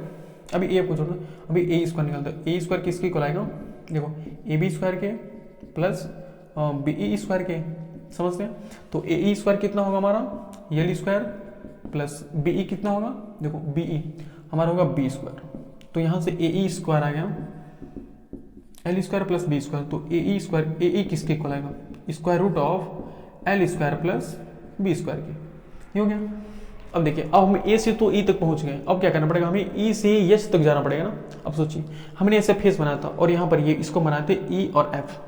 अभी ए को छोड़ना, अभी ए स्क्वायर निकालते हैं, ए स्क्वायर किसके इक्वल आएगा, देखो ए बी स्क्वायर के प्लस बी ई स्क्वायर के, समझते हैं। तो ए ई स्क्वायर कितना होगा हमारा, L square plus B E कितना होगा, देखो बी ई हमारा होगा बी स्क्वायर। तो यहाँ से ए ई स्क्वायर आ गया L square plus B square. तो A E square, A E किसके इक्वल आएगा, square root of L square plus B square के, ये हो गया। अब देखिए, अब हम ए से तो ई तक पहुंच गए, अब क्या करना पड़ेगा, हमें ई से एच तक जाना पड़ेगा ना। अब सोचिए, हमने ऐसे फेस बनाया था और यहाँ पर ये इसको बनाते ई और एफ।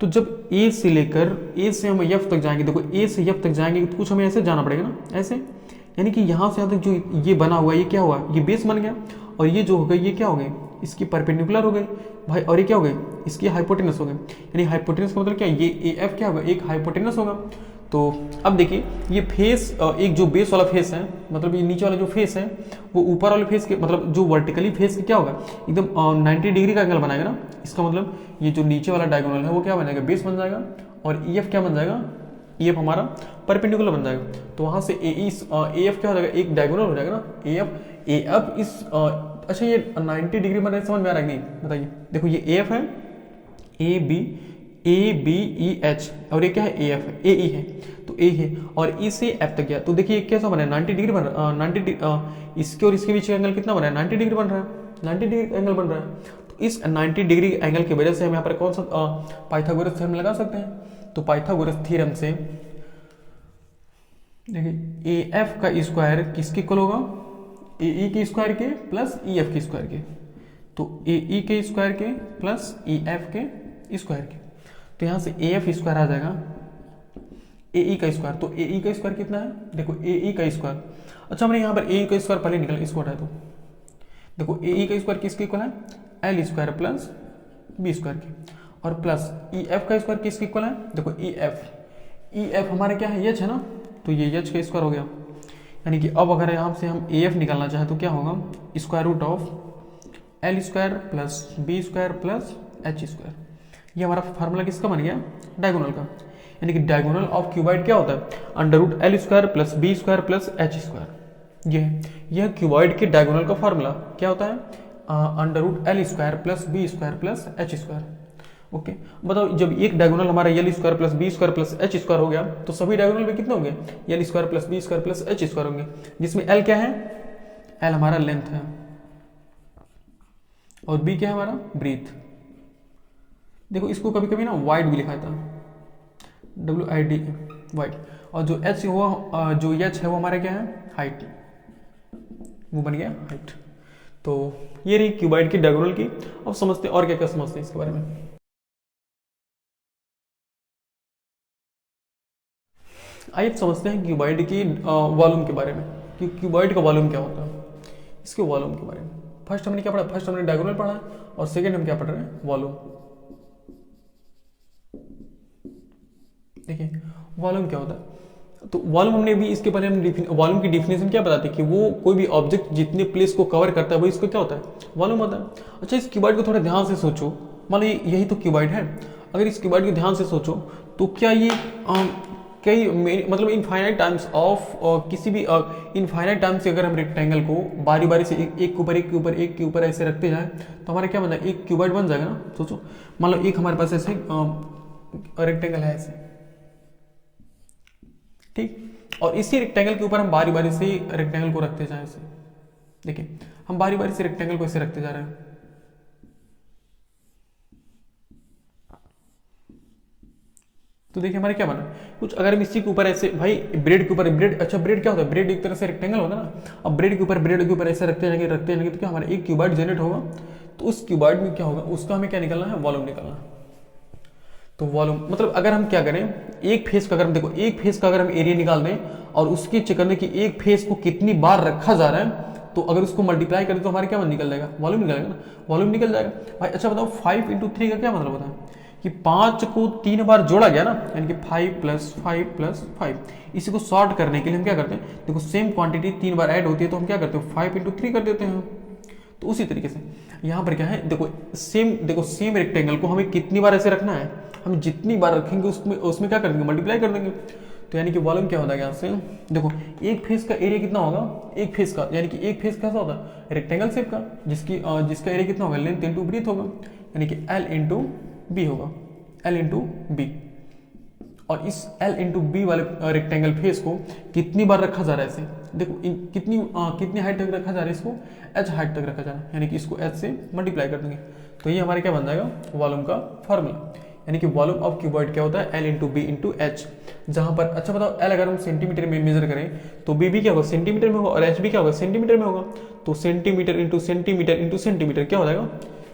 तो जब ए से लेकर ए से हम एफ तक जाएंगे, देखो ए से एफ तक जाएंगे तो कुछ हमें ऐसे जाना पड़ेगा ना, ऐसे, यानी कि यहाँ से यहाँ तक जो ये बना हुआ है, ये क्या हुआ, ये बेस बन गया, और ये जो हो गए ये क्या हो गए, इसकी परपेंडिकुलर हो गए भाई, और ये क्या हो गए, इसकी हाइपोटेनस हो गए। यानी हाइपोटेनस का मतलब क्या है, ये ए एफ क्या होगा, एक हाइपोटेनस होगा। तो अब देखिए, ये फेस एक जो बेस वाला फेस है, मतलब ये नीचे वाला जो फेस है वो ऊपर वाले फेस के, मतलब जो वर्टिकली फेस के क्या होगा, एकदम 90 डिग्री का एंगल बनाएगा ना। इसका मतलब ये जो नीचे वाला डायगोनल है वो क्या बनेगा, बेस बन जाएगा, और ई एफ क्या बन जाएगा, ई एफ हमारा परपेंडिकुलर बन जाएगा। तो वहाँ से ए एफ क्या हो जाएगा, एक डायगोनल हो जाएगा ना, ए एफ इस अच्छा ये 90 डिग्री बन रहा है, समझ में आ रहा है कि नहीं, बताइए। देखो ये ए एफ है, ए बी ई एच, और ये क्या है, ए एफ है, ए ई है, तो ए है, और ई से एफ तक गया। तो देखिए कैसा बना है, 90 डिग्री बन रहा है, 90 इसके और इसके बीच का एंगल कितना बना है, 90 डिग्री बन रहा है, 90 डिग्री एंगल बन रहा है। तो इस 90 डिग्री एंगल की वजह से हम यहाँ पर कौन सा पाइथागोरस थ्योरम लगा सकते हैं। तो पाइथागोरस थ्योरम से देखिए ए एफ का स्क्वायर किसके इक्वल होगा, ए ई के स्क्वायर के प्लस ई एफ के स्क्वायर के। तो ए ई के स्क्वायर के प्लस ई एफ के स्क्वायर के। तो यहाँ से ए एफ स्क्वायर आ जाएगा ए ई का स्क्वायर। तो ए ई का स्क्वायर कितना है, देखो ए ई का स्क्वायर, अच्छा हमने यहाँ पर ए ई का स्क्वायर पहले निकला, इसको हटाए। तो देखो ए ई का स्क्वायर किसके इक्वल है, L square plus B square के, और प्लस ई एफ का स्क्वायर किसके इक्वल है, देखो ई एफ हमारे क्या है, एच है ना, तो ये एच का स्क्वायर हो गया। यानी कि अब अगर यहाँ से हम ए एफ निकालना चाहें तो क्या होगा, square root of L square plus B square plus H square. ये हमारा फार्मूला किसका बन गया, डायगोनल का। यानी कि डायगोनल ऑफ क्यूबॉइड क्या होता है, under root L square plus B square plus H square. यह क्यूबॉइड के डायगोनल का फार्मूला क्या होता है, under root L square plus B square plus H square. Okay, बताओ जब एक डायगोनल हमारा L square plus B square plus H square हो गया तो सभी डायगोनल में कितने होंगे, L square plus B square plus H square होंगे, जिसमें एल क्या है, एल हमारा लेंथ है, और बी क्या है हमारा ब्रीथ। देखो इसको कभी कभी ना वाइड भी लिखा था, WID वाइड, और जो एच हुआ, जो एच है वो हमारा क्या है, हाइट, वो बन गया हाइट। तो ये रही क्यूबॉइड की डायगोनल की। अब समझते और क्या क्या समझते हैं इसके बारे में। आइए समझते हैं क्यूबॉइड की वॉल्यूम के बारे में, कि क्यूबॉइड का वॉल्यूम क्या होता है, इसके वॉल्यूम के बारे में। फर्स्ट हमने क्या पढ़ा, फर्स्ट हमने डायगोनल पढ़ा है, और सेकेंड हम क्या पढ़ रहे हैं, वॉल्यूम। देखिए वॉल्यूम क्या होता है, तो वॉल्यूम हमने भी इसके पहले हम वॉल्यूम की डिफिनेशन क्या बताते हैं, कि वो कोई भी ऑब्जेक्ट जितने प्लेस को कवर करता है वो इसको क्या होता है, वॉल्यूम होता है। अच्छा इस क्यूबॉइड को थोड़ा ध्यान से सोचो, मान लो यही तो क्यूबॉइड है, अगर इस क्यूबॉइड को ध्यान से सोचो तो क्या ये कई मतलब इनफाइनाइट टाइम्स ऑफ किसी भी इनफाइनाइट टाइम्स से अगर हम रेक्टेंगल को बारी बारी से एक के ऊपर एक के ऊपर एक के ऊपर ऐसे रखते जाए तो हमारा क्या बन जाएगा, एक क्यूबॉइड बन जाएगा ना। सोचो मान लो एक हमारे पास ऐसे रेक्टेंगल है ऐसे, ठीक, और इसी रेक्टेंगल के ऊपर हम बारी बारी से रेक्टेंगल को रखते जाए ऐसे। देखिए हम बारी बारी से रेक्टेंगल को ऐसे रखते जा रहे हैं, तो देखिए हमारे क्या बना कुछ, अगर हम इसी के ऊपर ऐसे, भाई ब्रेड के ऊपर ब्रेड, अच्छा ब्रेड क्या होता है, ब्रेड एक तरह से रेक्टेंगल होता है ना। अब ब्रेड के ऊपर ऐसे रखते जाएंगे तो क्या हमारा एक क्यूबॉइड जनरेट होगा। तो उस क्यूबॉइड में क्या होगा, उसका हमें क्या निकलना है, वॉल्यूम निकलना है। तो वॉल्यूम मतलब अगर हम क्या करें, एक फेस का अगर हम देखो, एक फेस का अगर हम एरिया निकाल दें और उसकी चेक करने की एक फेस को कितनी बार रखा जा रहा है, तो अगर उसको मल्टीप्लाई करें तो हमारे क्या निकल जाएगा, वॉल्यूम निकल जाएगा ना, वॉल्यूम निकल जाएगा। भाई अच्छा बताओ 5 × 3 का क्या मतलब होता है, कि 5 को 3 बार जोड़ा गया ना, यानी कि 5 + 5 + 5। इसी को सॉर्ट करने के लिए हम क्या करते हैं, देखो सेम क्वांटिटी 3 बार ऐड होती है तो हम क्या करते हैं, 5 × 3 कर देते हैं। तो उसी तरीके से यहाँ पर क्या है, देखो सेम रेक्टेंगल को हमें कितनी बार ऐसे रखना है, हम जितनी बार रखेंगे उसमें क्या कर देंगे, मल्टीप्लाई कर देंगे। तो यानी कि वॉल्यूम क्या होता है यहाँ से, देखो एक फेस का एरिया कितना होगा, एक फेस का, यानी कि एक फेस कैसा होता है, रेक्टेंगल शेप का, जिसका एरिया कितना होगा, लेंथ × ब्रीथ होगा, यानी कि L × B होगा, L इंटू बी, और इस L इंटू बी वाले रेक्टेंगल फेस को कितनी बार रखा जा रहा है इसे, देखो कितनी हाइट तक रखा जा रहा है इसको, h हाइट तक रखा जा रहा है, यानी कि इसको h से मल्टीप्लाई कर देंगे तो ये हमारे क्या बन जाएगा, वॉल्यूम का फार्मूला। यानी कि वॉल्यूम ऑफ क्यूबॉइड क्या होता है, L into B into H. जहां पर अच्छा बताओ L अगर हम सेंटीमीटर में मेजर करें तो बी भी क्या होगा, सेंटीमीटर में होगा, और एच भी क्या होगा, सेंटीमीटर में होगा। तो centimetre into centimetre into centimetre क्या हो जाएगा,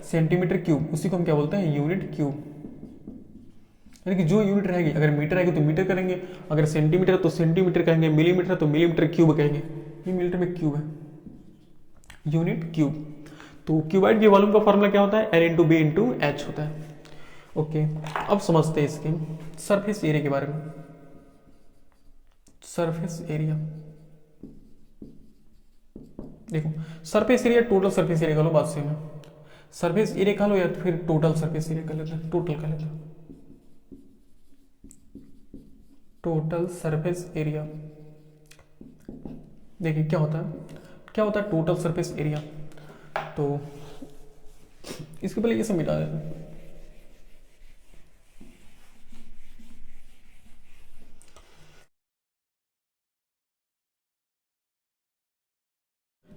सेंटीमीटर क्यूब। उसी को हम क्या बोलते हैं, यूनिट क्यूब। यानी कि जो यूनिट रहेगी, अगर मीटर आएगी तो मीटर करेंगे, अगर सेंटीमीटर तो सेंटीमीटर कहेंगे, मिलीमीटर तो मिलीमीटर क्यूब कहेंगे। ये मिलीमीटर में क्यूब है, यूनिट क्यूब। तो क्यूबाइड के वॉल्यूम का फॉर्मूला क्या होता है, L into B into H होता है। ओके, अब समझते हैं इसके सरफेस एरिया के बारे में। सरफेस एरिया देखो, surface area total surface area का लो, बात सेम है। सरफेस एरिया का लो या फिर टोटल सरफेस एरिया कर लेते हैं, टोटल कर लेते हैं। टोटल सरफेस एरिया देखिए क्या होता है, क्या होता है टोटल सरफेस एरिया। तो इसके पहले ये सब मिटा देते हैं।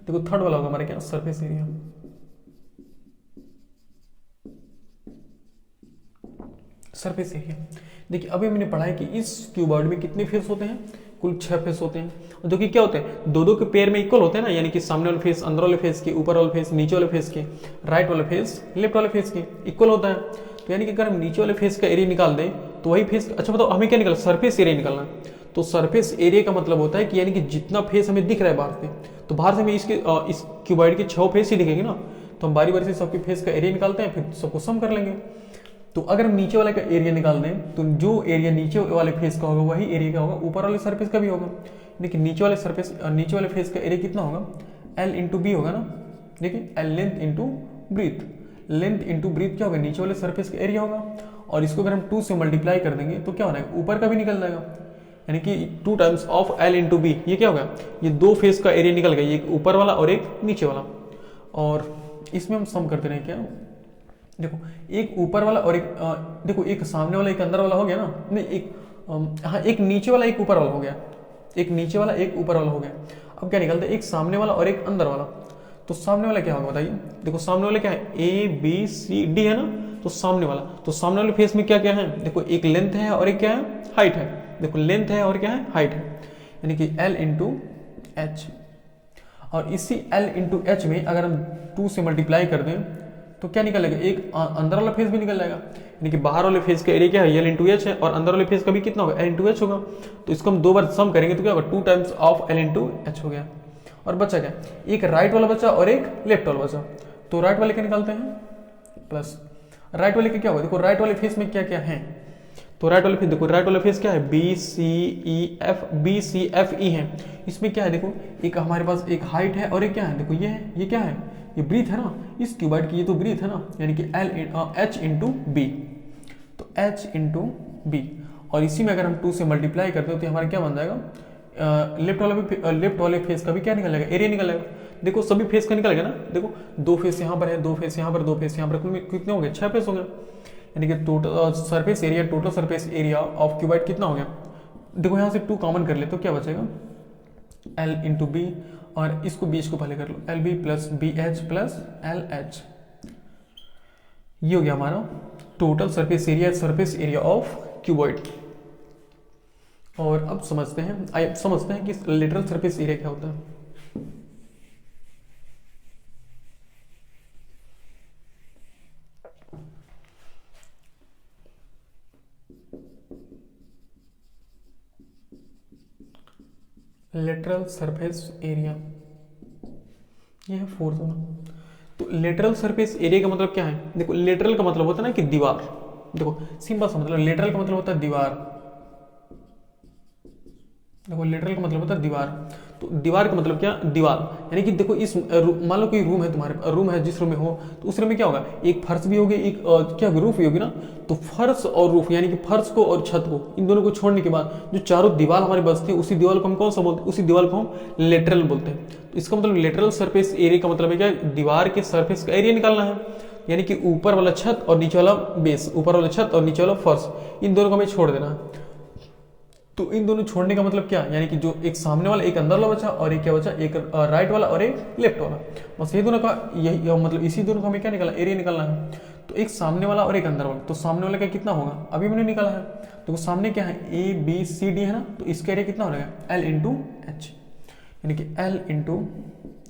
देखो थर्ड वाला होगा हमारे क्या, सरफेस एरिया। सरफेस एरिया देखिए, अभी हमने पढ़ा है कि इस क्यूबॉइड में कितने फेस होते हैं, कुल 6 फेस होते हैं, जो कि क्या होते हैं, दो दो के पेयर में इक्वल होते हैं ना, यानी कि सामने वाले फेस अंदर वाले फेस के, ऊपर वाले फेस नीचे वाले फेस के, राइट वाले फेस लेफ्ट वाले फेस के इक्वल होता है। तो यानी कि अगर हम नीचे वाले फेस का एरिया निकाल दें तो वही फेस, अच्छा बताओ हमें क्या निकला, सरफेस एरिया निकालना है। तो सरफेस एरिया का मतलब होता है कि यानी कि जितना फेस हमें दिख रहा है बाहर से, तो बाहर से हमें इस क्यूबॉइड के 6 फेस ही दिखेंगे ना, तो हम बारी बारी से सबके फेस का एरिया निकालते हैं, फिर सबको सम कर लेंगे। तो अगर हम नीचे वाले का एरिया निकाल दें तो जो एरिया नीचे वाले फेस का होगा वही एरिया का होगा ऊपर वाले सरफेस का भी होगा। देखिए नीचे वाले फेस का एरिया कितना होगा, L इंटू बी होगा ना। देखिए L length into breadth, length into breadth क्या होगा, नीचे वाले सरफेस का एरिया होगा। और इसको अगर हम 2 से मल्टीप्लाई कर देंगे तो क्या हो जाएगा, ऊपर का भी निकल जाएगा, यानी कि 2 times of L into B. ये क्या होगा, ये 2 फेस का एरिया निकल गया, एक ऊपर वाला और एक नीचे वाला। और इसमें हम सम करते रहे, क्या देखो एक ऊपर वाला और एक देखो एक सामने वाला एक अंदर वाला हो गया ना, नहीं एक हाँ एक नीचे वाला एक ऊपर वाला हो गया, एक नीचे वाला एक ऊपर वाला हो गया। अब क्या निकलता है, एक सामने वाला और एक अंदर वाला। तो सामने वाला क्या होगा बताइए, देखो सामने वाला क्या है, ABCD है ना, तो सामने वाला, तो सामने वाले फेस में क्या क्या है, देखो एक लेंथ है और एक क्या है, हाइट है। देखो लेंथ है और क्या है, हाइट है, यानी कि L इंटू एच। और इसी L इंटू एच में अगर हम 2 से मल्टीप्लाई कर दें तो क्या निकलेगा, एक अंदर वाला फेस भी निकल जाएगा, यानी कि बाहर वाले फेस का एरिया क्या है, L इंटू एच है, और अंदर वाले फेस का भी कितना होगा, L इंटू एच होगा। तो इसको हम 2 बार सम करेंगे तो क्या होगा, 2 times of L into H हो गया। और बचा क्या, एक राइट वाला बचा और एक लेफ्ट वाला बचा। तो राइट वाले क्या निकालते हैं, प्लस राइट वाले का क्या होगा, देखो राइट वाले फेस में क्या क्या है, तो राइट वाले फेस देखो, राइट वाले फेस क्या है, बी सी एफ ई है। इसमें क्या है, देखो एक हमारे पास एक हाइट है और एक क्या है, देखो ये है, ये क्या है, ये ब्रीथ है ना, इस क्यूबॉइड की ये तो ब्रीथ है ना, यानी कि H इंटू बी, तो H इंटू बी। और इसी में अगर हम 2 से मल्टीप्लाई करते हो तो हमारा क्या बन जाएगा, लेफ्ट वाले फेस का भी क्या निकल जाएगा, एरिया निकल जाएगा। देखो सभी फेस का निकल गया ना, देखो 2 फेस यहाँ पर है, 2 फेस यहाँ पर, 2 फेस यहाँ पर, कुल कितने हो गए, 6 फेस हो गए। यानी कि total surface area, total surface area of cuboid कितना हो गया, देखो यहाँ से 2 कॉमन कर ले तो क्या बचेगा, L इंटू बी, और इसको बीच को पहले कर लो, l B plus B H plus L H. ये हो गया हमारा total surface area of cuboid. और अब समझते हैं कि लेटरल सरफेस एरिया क्या होता है। लेटरल सरफेस एरिया, ये है 4th वाला। तो लेटरल सरफेस एरिया का मतलब क्या है, देखो लेटरल का मतलब होता है ना कि दीवार, देखो सिंपल सा मतलब, लेटरल का मतलब होता है दीवार, देखो लेटरल का मतलब होता है दीवार। तो दीवार का मतलब क्या, दीवार, यानी कि देखो इस मान लो कोई रूम है, तुम्हारे रूम है, जिस रूम में हो तो उस रूम में क्या होगा, एक फर्श भी होगी, एक क्या रूफ भी होगी ना। तो फर्श और रूफ, यानी कि फर्श को और छत को, इन दोनों को छोड़ने के बाद जो चारों दीवार हमारी बचती है, उसी दीवार को हम कौन सा बोलते हैं, उसी दीवार को हम लेटरल बोलते हैं। तो इसका मतलब लेटरल सरफेस एरिया का मतलब है क्या, दीवार के सरफेस का एरिया निकालना है। यानी कि ऊपर वाला छत और नीचे वाला बेस, ऊपर वाला छत और नीचे वाला फर्श, इन दोनों को हमें छोड़ देना है। तो इन दोनों छोड़ने का मतलब क्या, यानी कि जो एक सामने वाला, एक अंदर वाला बचा और एक क्या बचा, एक राइट वाला और एक लेफ्ट वाला। बस ये दोनों का यही मतलब इसी दोनों का हमें क्या निकालना, एरिया निकालना है। तो एक सामने वाला और एक अंदर वाला, तो सामने वाला का कितना होगा, अभी मैंने निकाला है। तो सामने क्या है, ए बी सी डी है ना, तो इसका एरिया कितना हो जाएगा, एल इंटू एच, यानी कि एल इंटू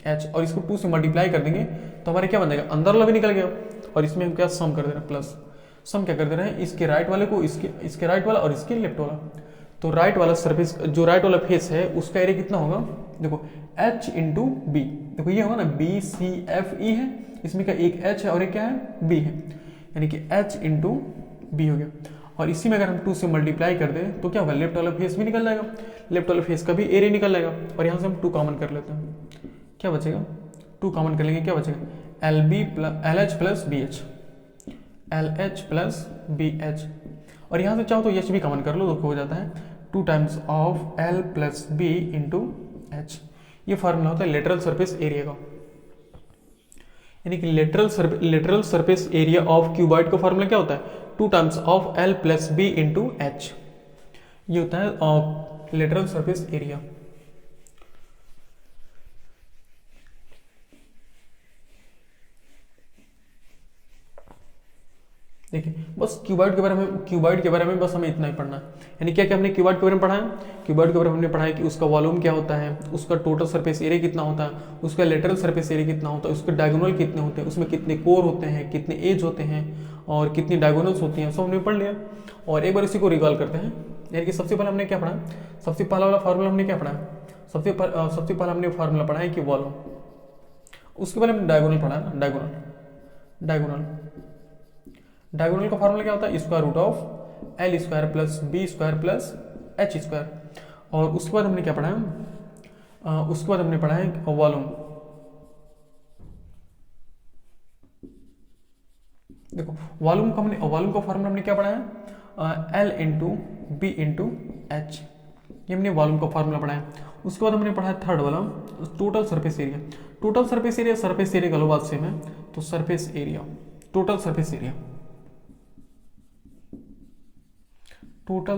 एच, और इसको 2 से मल्टीप्लाई कर देंगे तो हमारे क्या बन जाएगा, अंदर वाला भी निकल गया, और इसमें हम क्या सम कर दे रहे हैं, प्लस सम क्या कर दे रहे हैं, इसके राइट वाले को इसके राइट वाला और इसके लेफ्ट वाला। तो राइट वाला सरफेस, जो राइट वाला फेस है उसका एरिया कितना होगा, देखो h इंटू बी, देखो ये होगा ना बी सी एफ ई है, इसमें का एक h है और एक क्या है, b है, यानी कि h इंटू बी हो गया। और इसी में अगर हम 2 से मल्टीप्लाई कर दें तो क्या होगा, लेफ्ट वाला फेस भी निकल जाएगा, लेफ्ट वाला फेस का भी एरिया निकल जाएगा। और यहाँ से हम 2 कॉमन कर लेते हैं, क्या बचेगा, 2 कॉमन कर लेंगे, क्या बचेगा, L H plus B H, L H plus B H. और यहाँ से चाहो तो एच भी कॉमन कर लो, तो हो जाता है 2 times of L plus B into H. ये फार्मूला होता है लेटरल सरफेस एरिया का, यानी कि lateral surface area of cuboid का फार्मूला क्या होता है, 2 times of L plus B into H. ये होता है लेटरल सरफेस एरिया। देखिए बस क्यूबॉइड के बारे में बस हमें इतना ही पढ़ना है। यानी क्या क्या हमने क्यूबॉइड के बारे में पढ़ा है, क्यूबॉइड के बारे में हमने पढ़ा है कि उसका वॉल्यूम क्या होता है, उसका टोटल सरफेस एरिया कितना होता है, उसका लेटरल सरफेस एरिया कितना होता है, उसके डायगोनल कितने होते हैं, उसमें कितने कोर होते हैं, कितने एज होते हैं और कितनी डायगोनल्स होती हैं, सब हमने पढ़ लिया। और एक बार इसी को रिकॉल करते हैं। यानी कि सबसे पहले हमने क्या पढ़ा, सबसे पहला वाला फार्मूला हमने क्या पढ़ा, सबसे पहले हमने फार्मूला पढ़ा है कि वॉल्यूम, उसके पहले हमने डायगोनल पढ़ा है ना, डायगोनल का फार्मूला क्या होता है, square root of L square plus B square plus H square. और उसके बाद हमने क्या पढ़ा है, उसके बाद हमने पढ़ा है वॉल्यूम। देखो वॉल्यूम का फार्मूला हमने क्या पढ़ा है, L into B into H, ये हमने वॉल्यूम का फार्मूला पढ़ा है। उसके बाद हमने पढ़ा है थर्ड वाला total surface area. Total surface area का लो बात सेम है, तो surface area, total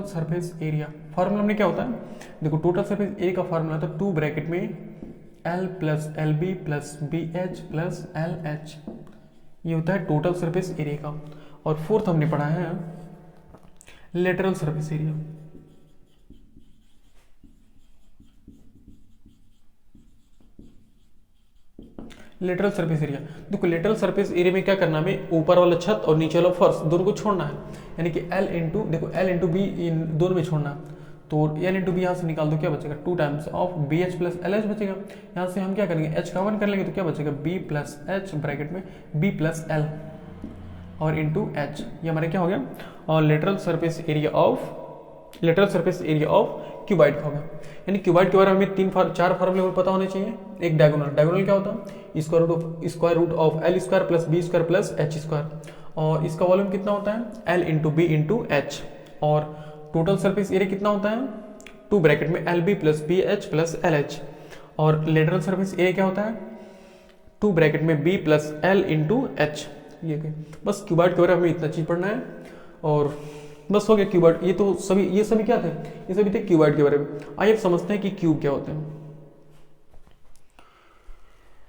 surface area formula हमने क्या होता है, देखो टोटल सरफेस एरिया का फार्मूला था 2 ब्रैकेट में L plus L B plus B H plus L H, ये होता है टोटल सरफेस एरिया का। और फोर्थ हमने पढ़ा है lateral surface area. Lateral surface area, देखो लेटरल सरफेस एरिया में क्या करना है, हमें ऊपर वाला छत और नीचे वाला फर्श दोनों को छोड़ना है, यानी कि एल इंटू बी इन दोनों में छोड़ना है। तो एल इंटू बी यहाँ से निकाल दो, क्या बचेगा, 2 times of B H plus L H बचेगा। यहाँ से हम क्या करेंगे, एच का 1 कर लेंगे, तो क्या बचेगा, बी प्लस एच ब्रैकेट में बी प्लस एल और इंटू एच, ये हमारे क्या हो गया, और lateral surface area of cuboid का हो गया। यानी क्यूबॉइड के बारे में हमें 4 फार्मूले पता होने चाहिए। एक डायगोनल क्या होता है, square root of L square plus B square plus H square, और इसका वॉल्यूम कितना होता है, L into B into H. और टोटल सरफेस एरिया कितना होता है, 2 ब्रैकेट में L B plus B H plus L H. और लेटरल सरफेस एरिया क्या होता है, 2 ब्रैकेट में B plus L into H. ये बस क्यूबॉइड के बारे में हमें इतना चीज पढ़ना है और बस हो गया क्यूबॉइड। ये सभी क्या थे, ये सभी थे क्यूबॉइड के बारे में। आइए अब समझते हैं कि क्यूब क्या होते हैं।